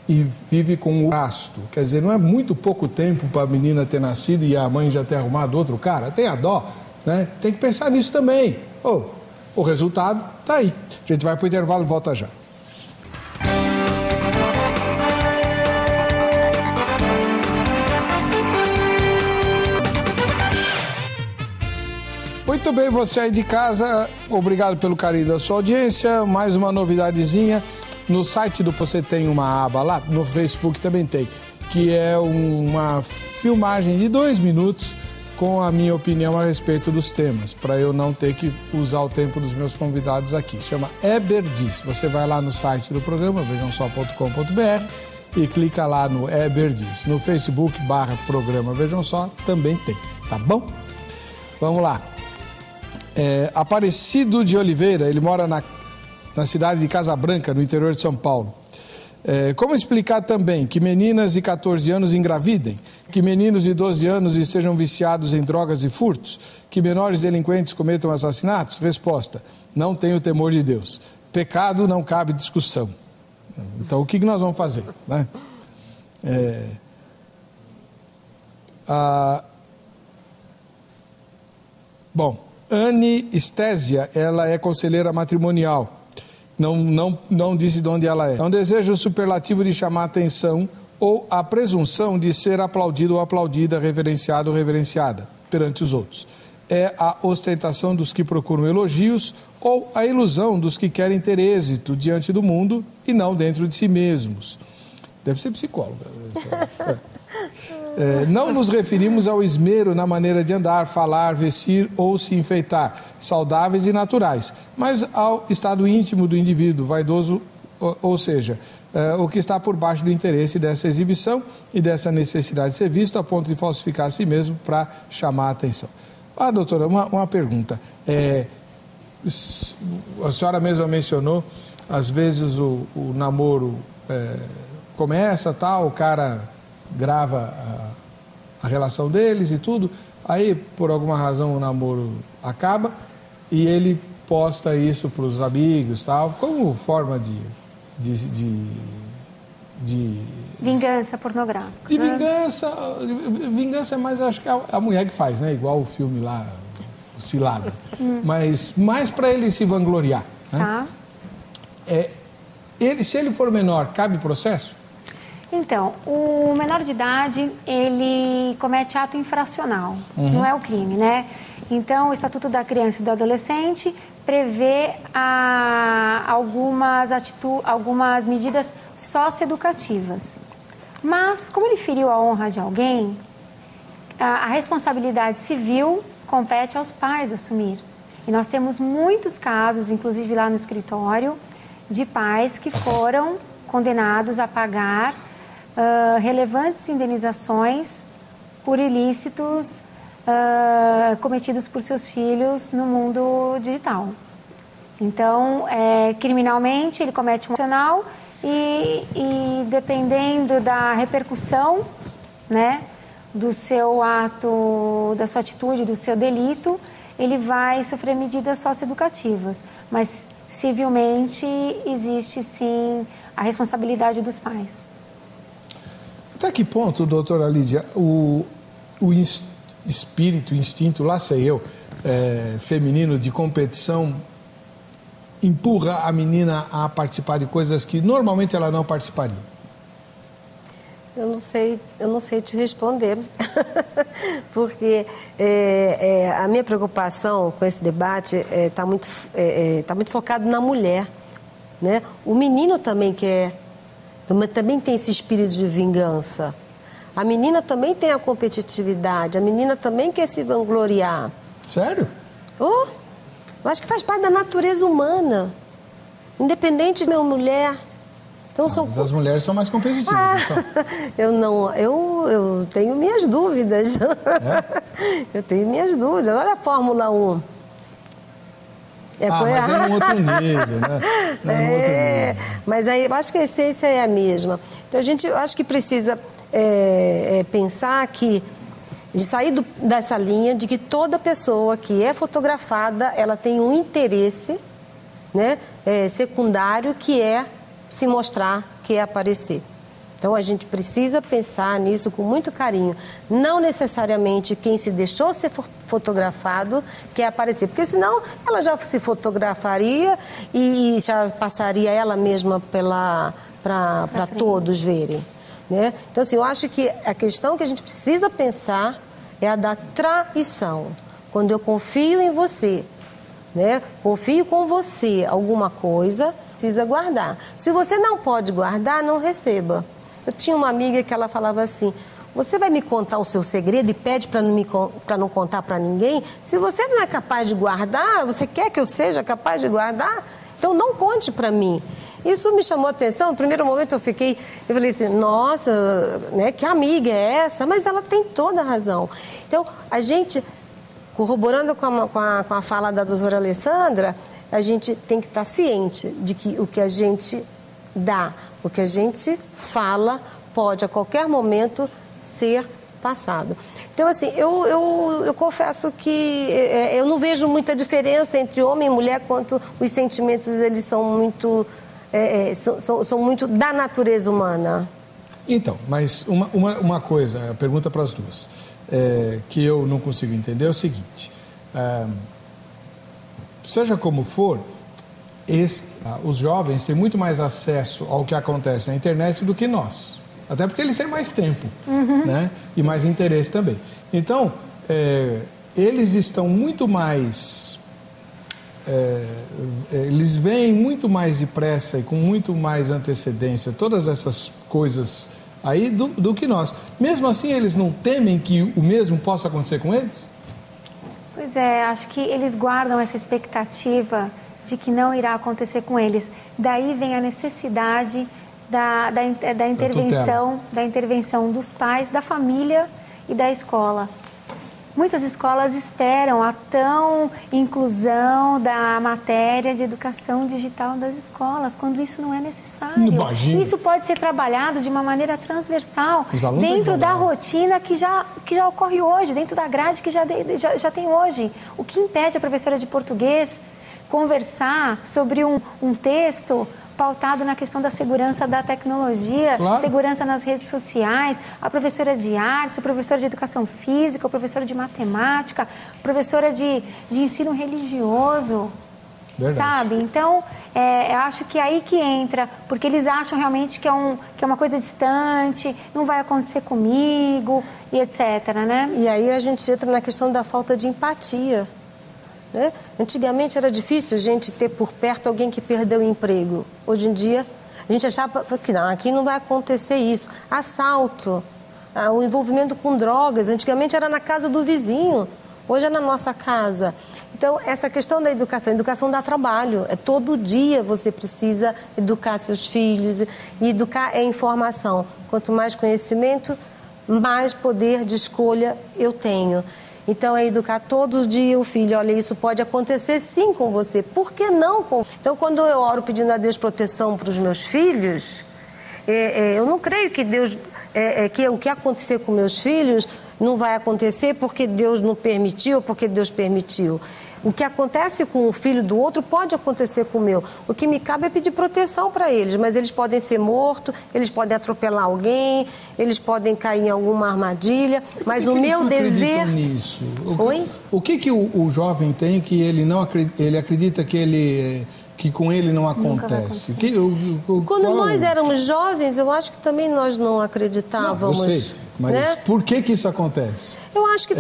e vive com o padrasto. Quer dizer, não é muito pouco tempo para a menina ter nascido e a mãe já ter arrumado outro cara? Tem a dó, né? Tem que pensar nisso também. O resultado está aí. A gente vai para o intervalo e volta já. Muito bem, você aí de casa, obrigado pelo carinho da sua audiência. Mais uma novidadezinha. No site do Você tem uma aba lá, no Facebook também tem, que é uma filmagem de 2 minutos com a minha opinião a respeito dos temas, para eu não ter que usar o tempo dos meus convidados aqui. Chama Eber Diz. Você vai lá no site do programa, vejamsó.com.br, e clica lá no Eber Diz. No Facebook /programa Vejam Só também tem, tá bom? Vamos lá. Aparecido de Oliveira, ele mora na cidade de Casa Branca, no interior de São Paulo. Como explicar também que meninas de 14 anos engravidem, que meninos de 12 anos estejam viciados em drogas e furtos, que menores delinquentes cometam assassinatos? Resposta: não tenho temor de Deus. Pecado não cabe discussão. Então, o que nós vamos fazer? Né? Bom, Anne Estésia, ela é conselheira matrimonial. Não disse de onde ela é. É um desejo superlativo de chamar a atenção ou a presunção de ser aplaudido ou aplaudida, reverenciado ou reverenciada perante os outros. É a ostentação dos que procuram elogios ou a ilusão dos que querem ter êxito diante do mundo e não dentro de si mesmos. Deve ser psicóloga. Não nos referimos ao esmero na maneira de andar, falar, vestir ou se enfeitar, saudáveis e naturais, mas ao estado íntimo do indivíduo, vaidoso, ou seja, o que está por baixo do interesse dessa exibição e dessa necessidade de ser visto a ponto de falsificar a si mesmo para chamar a atenção. Doutora, uma pergunta. A senhora mesma mencionou, às vezes o namoro começa, tal, o cara grava a relação deles e tudo, aí por alguma razão o namoro acaba e ele posta isso para os amigos, tal, como forma de vingança pornográfica. De vingança é mais, acho que é a mulher que faz, né? Igual o filme lá, o Cilada. Mas mais para ele se vangloriar, Tá. Se ele for menor, cabe processo? Então, o menor de idade, ele comete ato infracional, não é o crime, né? Então, o Estatuto da Criança e do Adolescente prevê algumas medidas socioeducativas. Mas, como ele feriu a honra de alguém, a responsabilidade civil compete aos pais assumir. E nós temos muitos casos, inclusive lá no escritório, de pais que foram condenados a pagar relevantes indenizações por ilícitos cometidos por seus filhos no mundo digital. Então, criminalmente, ele comete um ato e dependendo da repercussão, né, do seu ato, da sua atitude, do seu delito, ele vai sofrer medidas socioeducativas. Mas, civilmente, existe, sim, a responsabilidade dos pais. Até que ponto, doutora Lídia, o espírito, o instinto, lá sei eu, feminino de competição empurra a menina a participar de coisas que normalmente ela não participaria? Eu não sei te responder, porque a minha preocupação com esse debate está muito focado na mulher, né? O menino também também tem esse espírito de vingança. A menina também tem a competitividade, a menina também quer se vangloriar. Sério? Eu acho que faz parte da natureza humana, independente de uma mulher. Então, mas as mulheres são mais competitivas. Eu tenho minhas dúvidas. Eu tenho minha dúvidas. Olha a Fórmula 1. Mas é um outro nível, né? Mas aí eu acho que a essência é a mesma. Então, eu acho que precisa pensar que, de sair dessa linha de que toda pessoa que é fotografada, ela tem um interesse, né, secundário, que é se mostrar, que é aparecer. Então, a gente precisa pensar nisso com muito carinho. Não necessariamente quem se deixou ser fotografado quer aparecer, porque senão ela já se fotografaria e já passaria ela mesma para todos verem, né? Então, assim, eu acho que a questão que a gente precisa pensar é a da traição. Quando eu confio em você, né? Confio com você alguma coisa, precisa guardar. Se você não pode guardar, não receba. Eu tinha uma amiga que ela falava assim: você vai me contar o seu segredo e pede para não contar para ninguém? Se você não é capaz de guardar, você quer que eu seja capaz de guardar? Então não conte para mim. Isso me chamou a atenção. No primeiro momento eu falei assim, nossa, né, que amiga é essa? Mas ela tem toda a razão. Então, a gente, corroborando com a fala da doutora Alessandra, a gente tem que estar ciente de que o que a gente dá, o que a gente fala, pode a qualquer momento ser passado. Então, assim, eu confesso que eu não vejo muita diferença entre homem e mulher, quanto os sentimentos deles são muito, são muito da natureza humana. Então, mas uma coisa, a pergunta para as duas, que eu não consigo entender é o seguinte: seja como for, os jovens têm muito mais acesso ao que acontece na internet do que nós. Até porque eles têm mais tempo, né? E mais interesse também. Então, eles estão muito mais... eles veem muito mais depressa e com muito mais antecedência todas essas coisas aí do que nós. Mesmo assim, eles não temem que o mesmo possa acontecer com eles? Pois acho que eles guardam essa expectativa de que não irá acontecer com eles. Daí vem a necessidade da intervenção dos pais, da família e da escola. Muitas escolas esperam a tão inclusão da matéria de educação digital das escolas, quando isso não é necessário. Imagina. Isso pode ser trabalhado de uma maneira transversal, dentro da rotina que já ocorre hoje, dentro da grade que já tem hoje. O que impede a professora de português conversar sobre um texto pautado na questão da segurança da tecnologia, claro, segurança nas redes sociais, a professora de artes, a professora de educação física, a professora de matemática, a professora de ensino religioso. Verdade. Sabe? Então, eu acho que é aí que entra, porque eles acham realmente que é uma coisa distante, não vai acontecer comigo e etc, né? E aí a gente entra na questão da falta de empatia, né? Antigamente era difícil a gente ter por perto alguém que perdeu o emprego. Hoje em dia, a gente achava que não, aqui não vai acontecer isso. Assalto, o envolvimento com drogas, antigamente era na casa do vizinho, hoje é na nossa casa. Então, essa questão da educação, a educação dá trabalho. Todo dia você precisa educar seus filhos, e educar é informação. Quanto mais conhecimento, mais poder de escolha eu tenho. Então, é educar todo dia o filho. Olha, isso pode acontecer sim com você. Por que não? Então, quando eu oro pedindo a Deus proteção para os meus filhos, eu não creio que Deus... que o que acontecer com meus filhos não vai acontecer porque Deus não permitiu ou porque Deus permitiu. O que acontece com o filho do outro pode acontecer com o meu. O que me cabe é pedir proteção para eles, mas eles podem ser mortos, eles podem atropelar alguém, eles podem cair em alguma armadilha, mas o meu dever... Nisso? Oi? O que o jovem tem que ele acredita que com ele não acontece? Quando nós éramos jovens, eu acho que também nós não acreditávamos. Não, eu sei, mas né? Por que isso acontece? Eu acho que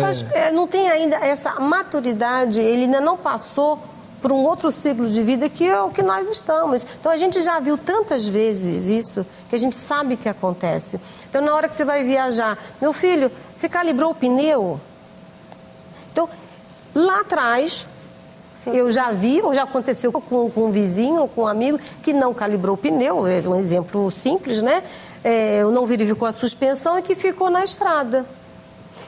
não tem ainda essa maturidade, ele ainda não passou por um outro ciclo de vida que é o que nós estamos. Então, a gente já viu tantas vezes isso, que a gente sabe que acontece. Então, na hora que você vai viajar, meu filho, você calibrou o pneu? Então, lá atrás... Eu já vi, ou já aconteceu com um vizinho ou com um amigo que não calibrou o pneu, é um exemplo simples, né? Não verificou a suspensão e que ficou na estrada.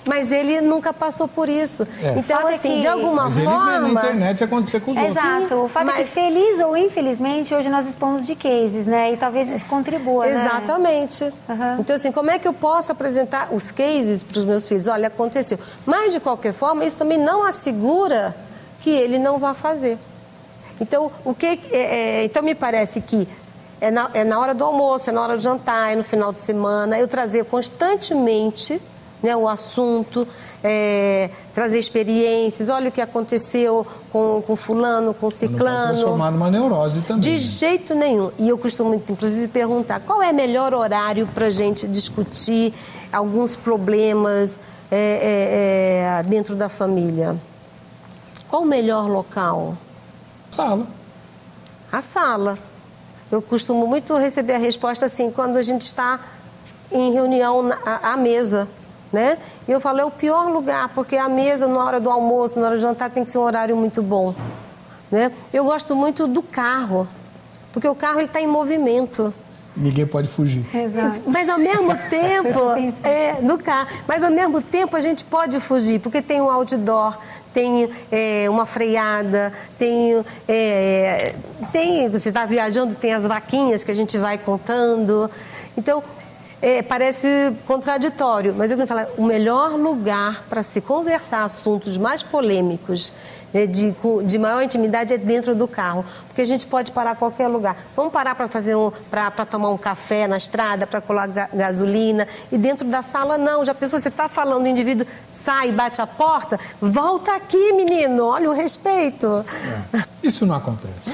Mas ele nunca passou por isso. Então, assim, de alguma forma... Ele vê na internet acontecer com os outros. Exato. O fato é que, feliz ou infelizmente, hoje nós dispomos de cases, né? E talvez isso contribua, Exatamente. Né? Uhum. Então, assim, como é que eu posso apresentar os cases para os meus filhos? Olha, aconteceu. Mas, de qualquer forma, isso também não assegura que ele não vai fazer. Então, então me parece que é na hora do almoço, é na hora do jantar, é no final de semana, eu trazer constantemente, né, o assunto, trazer experiências, olha o que aconteceu com fulano, com ciclano. Não pode transformar numa neurose também. De jeito nenhum. E eu costumo, inclusive, perguntar qual é o melhor horário para a gente discutir alguns problemas dentro da família. Qual o melhor local? Sala. A sala. Eu costumo muito receber a resposta assim, quando a gente está em reunião à mesa, né? E eu falo, é o pior lugar, porque a mesa, na hora do almoço, na hora do jantar, tem que ser um horário muito bom, né? Eu gosto muito do carro, porque o carro está em movimento. Ninguém pode fugir. Exato. Mas ao mesmo tempo, no carro, mas ao mesmo tempo a gente pode fugir, porque tem um outdoor, tem uma freada, você está viajando, tem as vaquinhas que a gente vai contando. Então, parece contraditório, mas eu quero falar, o melhor lugar para se conversar assuntos mais polêmicos, de maior intimidade, é dentro do carro, porque a gente pode parar a qualquer lugar. Vamos parar para tomar um café na estrada, para colar gasolina, e dentro da sala não. Já pensou, você está falando, o indivíduo sai, bate a porta, volta aqui, menino, olha o respeito. Isso não acontece.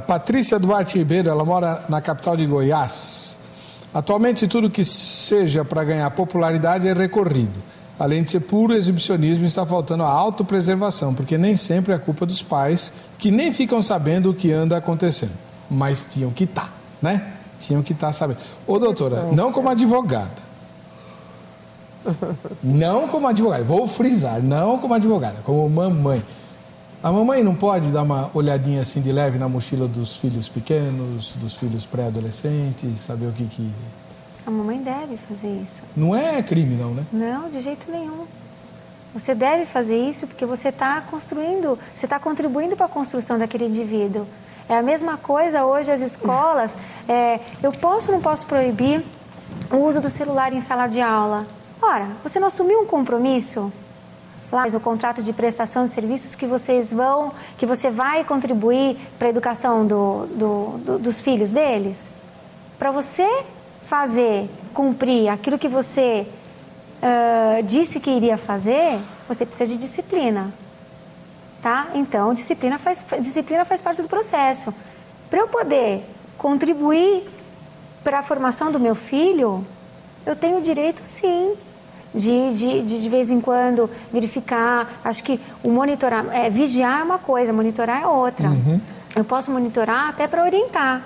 Patrícia Duarte Ribeiro, ela mora na capital de Goiás. Atualmente, tudo que seja para ganhar popularidade é recorrido. Além de ser puro exibicionismo, está faltando a autopreservação, porque nem sempre é culpa dos pais, que nem ficam sabendo o que anda acontecendo. Mas tinham que estar, né? Tinham que estar sabendo. Ô, doutora, não como advogada. Não como advogada, vou frisar, não como advogada, como mamãe. A mamãe não pode dar uma olhadinha assim de leve na mochila dos filhos pequenos, dos filhos pré-adolescentes, saber o que... A mamãe deve fazer isso. Não é crime, não, né? Não, de jeito nenhum. Você deve fazer isso porque você está construindo, você está contribuindo para a construção daquele indivíduo. É a mesma coisa hoje as escolas. Eu posso ou não posso proibir o uso do celular em sala de aula? Ora, você não assumiu um compromisso? Lá, o contrato de prestação de serviços que você vai contribuir para a educação dos filhos deles? Para você cumprir aquilo que você disse que iria fazer, você precisa de disciplina. tá? Então, disciplina faz parte do processo. Para eu poder contribuir para a formação do meu filho, eu tenho o direito, sim, de vez em quando verificar. Acho que o monitorar, vigiar é uma coisa, monitorar é outra. Eu posso monitorar até para orientar.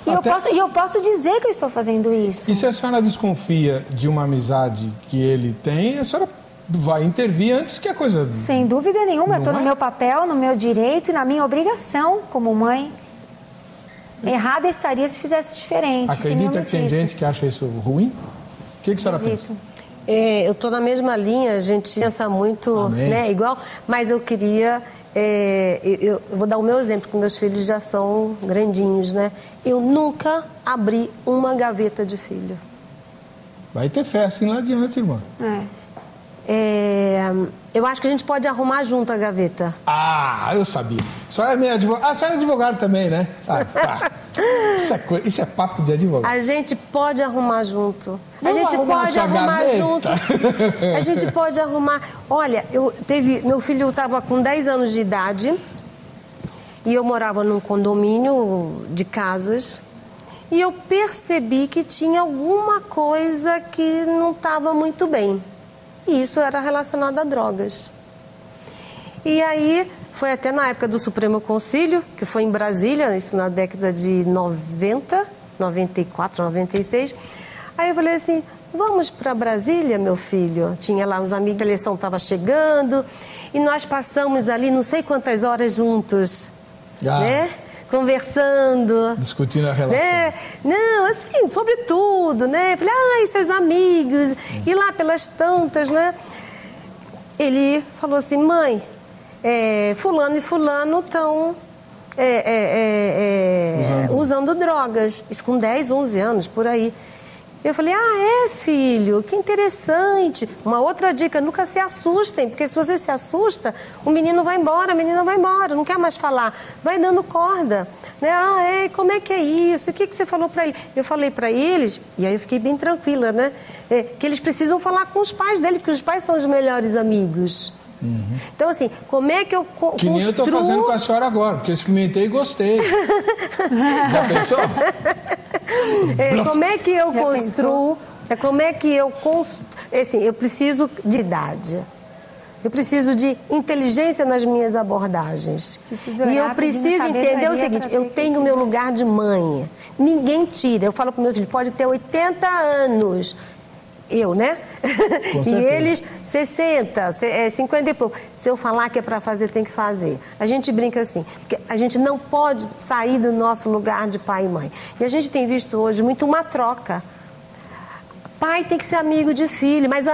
E eu posso dizer que eu estou fazendo isso. E se a senhora desconfia de uma amizade que ele tem, a senhora vai intervir antes que a coisa... Sem dúvida nenhuma, eu estou no meu papel, no meu direito e na minha obrigação como mãe. Errada estaria se fizesse diferente. Acredita que tem gente que acha isso ruim? O que a senhora pensa? Eu estou na mesma linha, a gente pensa muito, né, igual, mas eu queria... eu vou dar o meu exemplo, que meus filhos já são grandinhos, né? Eu nunca abri uma gaveta de filho. Vai ter fé assim lá adiante, irmã. Eu acho que a gente pode arrumar junto a gaveta. Ah, eu sabia. A senhora é minha advogada. A senhora é advogada também, né? Isso é papo de advogado. A gente pode arrumar junto. A gente pode arrumar junto. A gente pode arrumar. Olha, meu filho estava com 10 anos de idade e eu morava num condomínio de casas e eu percebi que tinha alguma coisa que não estava muito bem. E isso era relacionado a drogas. E aí, foi até na época do Supremo Concílio, que foi em Brasília, isso na década de 90, 94, 96. Aí eu falei assim, vamos para Brasília, meu filho? Tinha lá uns amigos, a eleição estava chegando, e nós passamos ali não sei quantas horas juntos, né? Conversando. Discutindo a relação. Né? Não, assim, sobre tudo, né? Falei, ai, seus amigos. E lá pelas tantas, né? Ele falou assim, mãe, fulano e fulano estão usando drogas. Isso com 10, 11 anos, por aí. Eu falei, filho, que interessante. Uma outra dica, nunca se assustem, porque se você se assusta, o menino vai embora, a menina vai embora, não quer mais falar. Vai dando corda. Né? Como é que é isso? O que você falou para ele? Eu falei para eles, e aí eu fiquei bem tranquila, né? Que eles precisam falar com os pais dele, porque os pais são os melhores amigos. Então, assim, como é que eu construo... Que nem eu estou fazendo com a senhora agora, porque eu experimentei e gostei. Já pensou? Como é que eu construo... Como é que eu construo... Assim, eu preciso de idade. Eu preciso de inteligência nas minhas abordagens. E eu preciso entender o seguinte, eu tenho meu lugar de mãe. Ninguém tira. Eu falo para o meu filho, pode ter 80 anos... Eu, né? E eles 60, 50 e pouco. Se eu falar que é para fazer, tem que fazer. A gente brinca assim, porque a gente não pode sair do nosso lugar de pai e mãe. E a gente tem visto hoje muito uma troca. Pai tem que ser amigo de filho, mas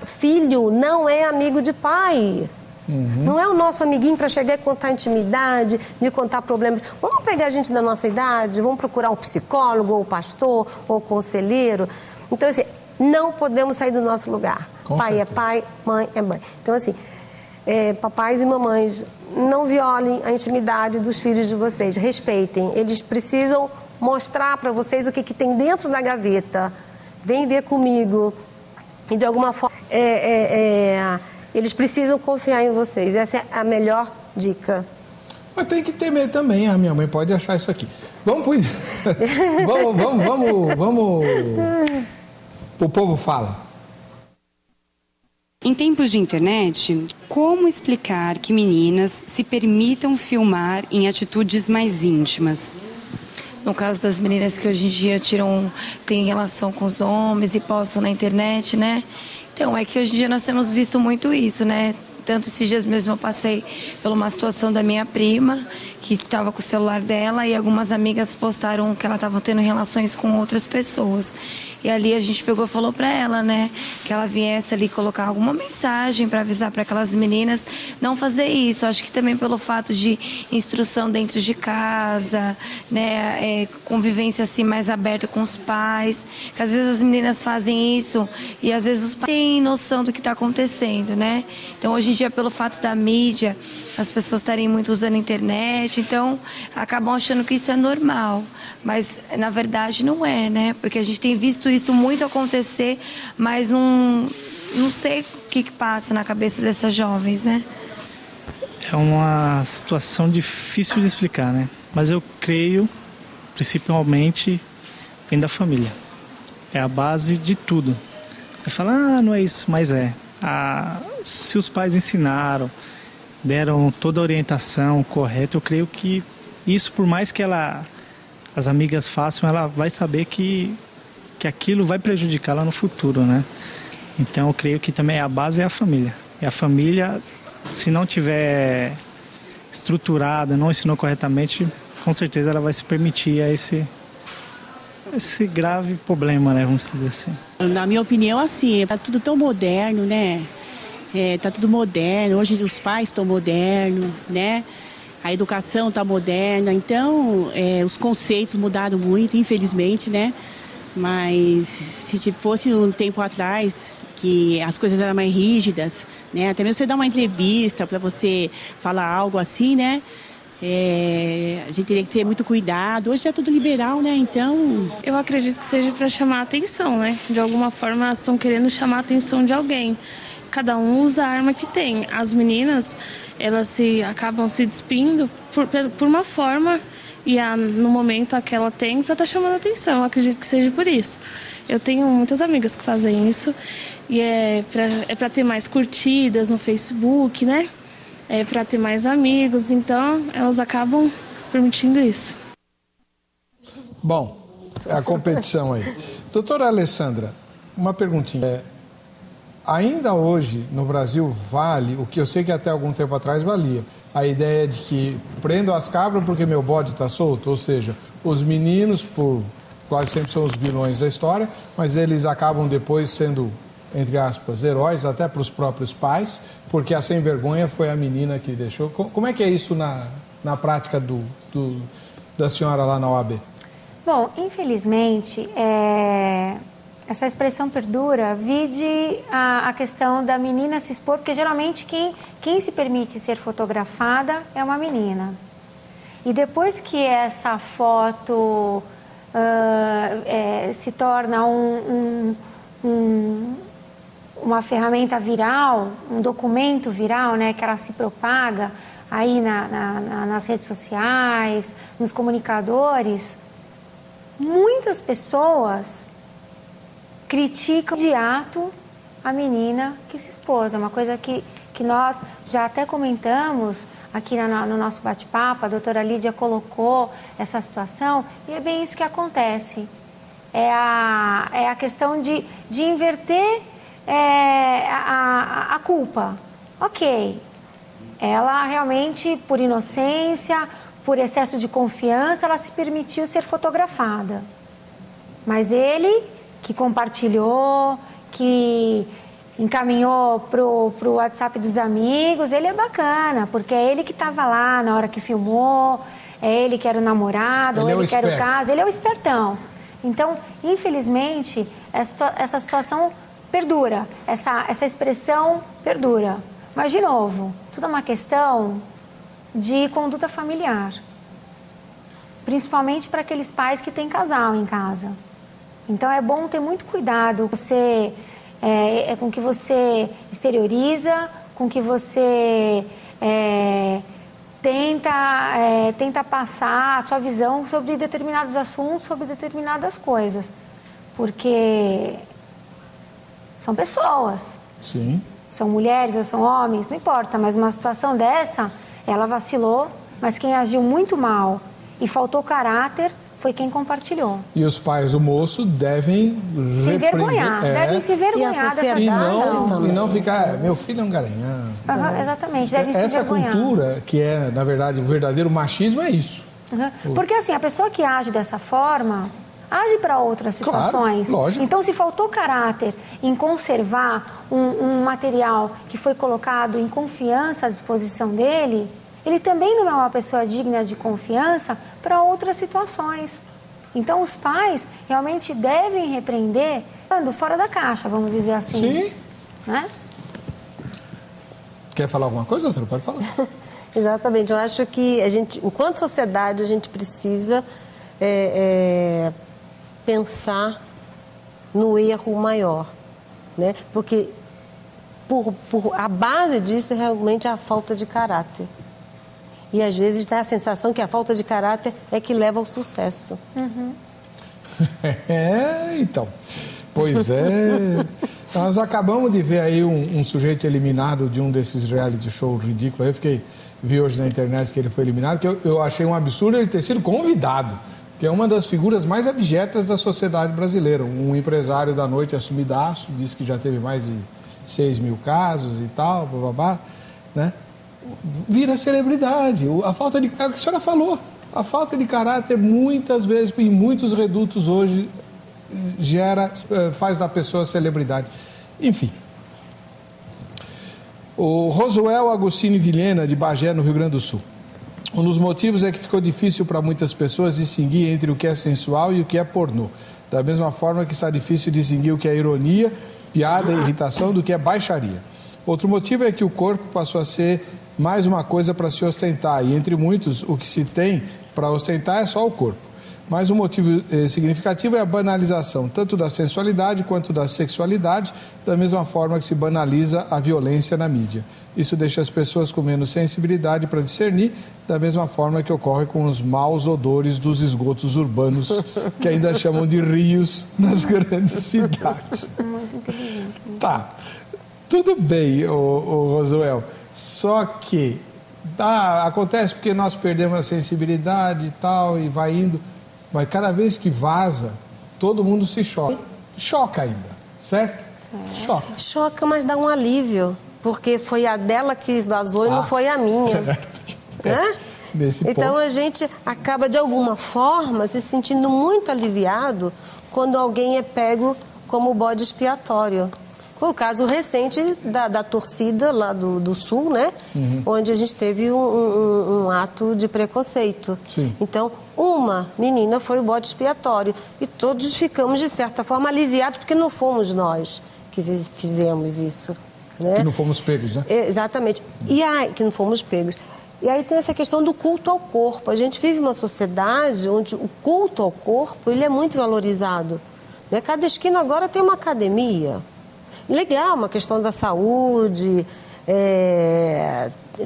filho não é amigo de pai. Não é o nosso amiguinho para chegar e contar intimidade, de contar problemas. Vamos pegar a gente da nossa idade, vamos procurar um psicólogo, ou um pastor, ou um conselheiro. Então, assim, não podemos sair do nosso lugar. Pai é pai, mãe é mãe. Então, assim, papais e mamães, não violem a intimidade dos filhos de vocês. Respeitem. Eles precisam mostrar para vocês o que tem dentro da gaveta. Vem ver comigo. E, de alguma forma, eles precisam confiar em vocês. Essa é a melhor dica. Mas tem que temer também. A minha mãe pode achar isso aqui. Vamos o povo fala. Em tempos de internet, como explicar que meninas se permitam filmar em atitudes mais íntimas? No caso das meninas que hoje em dia têm relação com os homens e postam na internet, né? Então, é que hoje em dia nós temos visto muito isso, né? Tanto esses dias mesmo eu passei por uma situação da minha prima, que estava com o celular dela e algumas amigas postaram que ela estava tendo relações com outras pessoas. E ali a gente pegou e falou para ela, né, que ela viesse ali colocar alguma mensagem para avisar para aquelas meninas não fazer isso. Acho que também pelo fato de instrução dentro de casa, né, convivência assim mais aberta com os pais, que às vezes as meninas fazem isso e às vezes os pais têm noção do que está acontecendo, né? Então hoje em dia pelo fato da mídia, as pessoas estarem muito usando a internet, então acabam achando que isso é normal, mas na verdade não é, né? Porque a gente tem visto isso muito acontecer, mas não sei o que passa na cabeça dessas jovens, né? É uma situação difícil de explicar, né? Mas eu creio, principalmente, vem da família. É a base de tudo. Vai falar, não é isso, mas é. Se os pais ensinaram, deram toda a orientação correta, eu creio que isso, por mais que as amigas façam, ela vai saber que aquilo vai prejudicá-la no futuro, né? Então eu creio que também a base é a família. E a família, se não tiver estruturada, não ensinou corretamente, com certeza ela vai se permitir a esse grave problema, né? Vamos dizer assim. Na minha opinião, assim, tá tudo tão moderno, né? Tá tudo moderno, hoje os pais estão modernos, né? A educação está moderna, então os conceitos mudaram muito, infelizmente, né? Mas se fosse um tempo atrás, que as coisas eram mais rígidas, né? Até mesmo você dar uma entrevista para você falar algo assim, né? A gente teria que ter muito cuidado. Hoje é tudo liberal, né? Então... Eu acredito que seja para chamar a atenção, né? De alguma forma elas estão querendo chamar a atenção de alguém. Cada um usa a arma que tem. As meninas, elas acabam se despindo por uma forma e no momento a que ela tem para estar chamando a atenção. Eu acredito que seja por isso. Eu tenho muitas amigas que fazem isso e é para ter mais curtidas no Facebook, né? É para ter mais amigos, então elas acabam permitindo isso. Bom, é a competição aí. Doutora Alessandra, uma perguntinha. Ainda hoje, no Brasil, vale o que eu sei que até algum tempo atrás valia. A ideia de que prendo as cabras porque meu bode está solto. Ou seja, os meninos, quase sempre são os vilões da história, mas eles acabam depois sendo, entre aspas, heróis até para os próprios pais, porque a sem vergonha foi a menina que deixou. Como é que é isso na prática da senhora lá na OAB? Bom, infelizmente, essa expressão perdura, vide a questão da menina se expor, porque geralmente quem se permite ser fotografada é uma menina. E depois que essa foto se torna uma ferramenta viral, um documento viral, né, que ela se propaga aí nas redes sociais, nos comunicadores, muitas pessoas criticam de imediato a menina que se expôs. É uma coisa que nós já até comentamos aqui no nosso bate-papo, a doutora Lídia colocou essa situação, e é bem isso que acontece. É a questão de inverter a culpa. Ok, ela realmente, por inocência, por excesso de confiança, ela se permitiu ser fotografada. Mas ele, que compartilhou, que encaminhou pro WhatsApp dos amigos, ele é bacana, porque é ele que estava lá na hora que filmou, é ele que era o namorado, ou ele que era o caso, ele é o espertão. Então, infelizmente, essa situação perdura, essa expressão perdura. Mas, de novo, tudo é uma questão de conduta familiar, principalmente para aqueles pais que têm casal em casa. Então, é bom ter muito cuidado com que você exterioriza, com que você tenta passar a sua visão sobre determinados assuntos, sobre determinadas coisas. Porque são pessoas. Sim. São mulheres ou são homens, não importa, mas uma situação dessa, ela vacilou, mas quem agiu muito mal e faltou caráter foi quem compartilhou. E os pais do moço devem se envergonhar, devem se envergonhar dessa situação. E não ficar, meu filho é um garanhão. Exatamente, devem se envergonhar. Essa cultura, que é, na verdade, o verdadeiro machismo, é isso. Porque assim, a pessoa que age dessa forma, age para outras situações. Claro, lógico. Então, se faltou caráter em conservar um material que foi colocado em confiança à disposição dele, ele também não é uma pessoa digna de confiança para outras situações. Então, os pais realmente devem repreender fora da caixa, vamos dizer assim. Sim. Né? Quer falar alguma coisa, doutora? Pode falar. Exatamente. Eu acho que a gente, enquanto sociedade, a gente precisa pensar no erro maior, né? Porque a base disso é realmente a falta de caráter. E às vezes dá a sensação que a falta de caráter é que leva ao sucesso. Então. Pois é. Nós acabamos de ver aí um sujeito eliminado de um desses reality shows ridículos. Vi hoje na internet que ele foi eliminado, que eu achei um absurdo ele ter sido convidado, que é uma das figuras mais abjetas da sociedade brasileira. Um empresário da noite assumidaço, disse que já teve mais de 6 mil casos e tal, bababá, né? Vira celebridade. A falta de... É o que a senhora falou. A falta de caráter, muitas vezes, em muitos redutos hoje, faz da pessoa celebridade. Enfim. O Rosuel Agostini Vilhena, de Bagé, no Rio Grande do Sul. Um dos motivos é que ficou difícil para muitas pessoas distinguir entre o que é sensual e o que é pornô. Da mesma forma que está difícil distinguir o que é ironia, piada e irritação do que é baixaria. Outro motivo é que o corpo passou a ser mais uma coisa para se ostentar, e entre muitos, o que se tem para ostentar é só o corpo. Mas um motivo significativo é a banalização, tanto da sensualidade quanto da sexualidade, da mesma forma que se banaliza a violência na mídia. Isso deixa as pessoas com menos sensibilidade para discernir, da mesma forma que ocorre com os maus odores dos esgotos urbanos, que ainda chamam de rios nas grandes cidades. Muito inteligente. Tá, tudo bem, ô Rosuel. Só que acontece porque nós perdemos a sensibilidade e tal, e vai indo. Mas cada vez que vaza, todo mundo se choca. Choca ainda, certo? Choca. Choca, mas dá um alívio. Porque foi a dela que vazou e não foi a minha. Certo. Né? Então ponto. A gente acaba, de alguma forma, se sentindo muito aliviado quando alguém é pego como bode expiatório. Foi o caso recente da torcida lá do Sul, né? Onde a gente teve um ato de preconceito. Sim. Então, uma menina foi o bode expiatório. E todos ficamos, de certa forma, aliviados, porque não fomos nós que fizemos isso. Né? Que não fomos pegos, né? Exatamente. E aí, que não fomos pegos. E aí tem essa questão do culto ao corpo. A gente vive uma sociedade onde o culto ao corpo ele é muito valorizado. Né? Cada esquina agora tem uma academia. Legal, uma questão da saúde,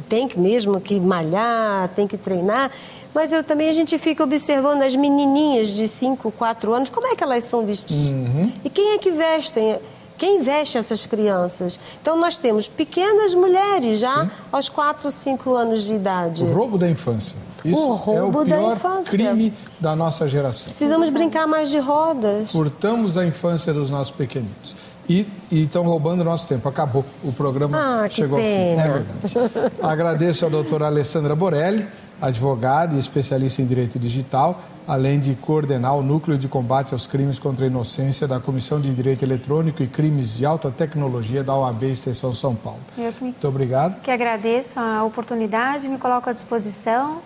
tem que mesmo que malhar, tem que treinar, mas também a gente fica observando as menininhas de 5, 4 anos, como é que elas são vestidas? E quem é que vestem? Quem veste essas crianças? Então nós temos pequenas mulheres já aos 4, 5 anos de idade. O roubo da infância. Isso o roubo é o pior da infância. Crime da nossa geração. Precisamos brincar mais de rodas. Furtamos a infância dos nossos pequeninos. E estão roubando o nosso tempo. Acabou. O programa chegou ao fim. É verdade. Agradeço à doutora Alessandra Borelli, advogada e especialista em direito digital, além de coordenar o Núcleo de Combate aos Crimes contra a Inocência da Comissão de Direito Eletrônico e Crimes de Alta Tecnologia da OAB Extensão São Paulo. Muito obrigado. Que agradeço a oportunidade, me coloco à disposição.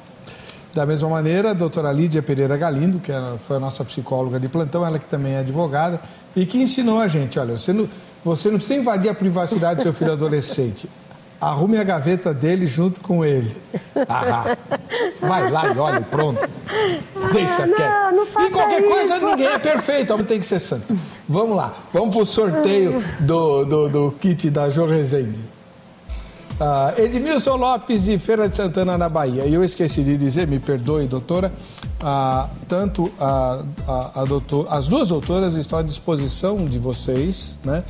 Da mesma maneira, a doutora Lídia Pereira Galindo, que foi a nossa psicóloga de plantão, ela que também é advogada, e que ensinou a gente, olha, você não precisa invadir a privacidade do seu filho adolescente. Arrume a gaveta dele junto com ele. Vai lá e olha, pronto. Deixa quieto. Não faça e qualquer isso. coisa, ninguém é perfeito, tem que ser santo. Vamos lá, vamos pro sorteio do kit da Jo Rezende. Edmilson Lopes, de Feira de Santana, na Bahia. E eu esqueci de dizer, me perdoe, doutora, tanto as duas doutoras estão à disposição de vocês, né?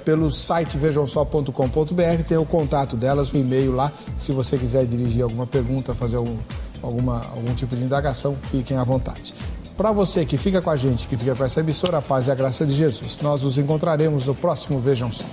Pelo site vejamsó.com.br, tem o contato delas, o e-mail lá. Se você quiser dirigir alguma pergunta, fazer algum tipo de indagação, fiquem à vontade. Para você que fica com a gente, que fica com essa emissora, a paz e a graça de Jesus. Nós nos encontraremos no próximo Vejam Só.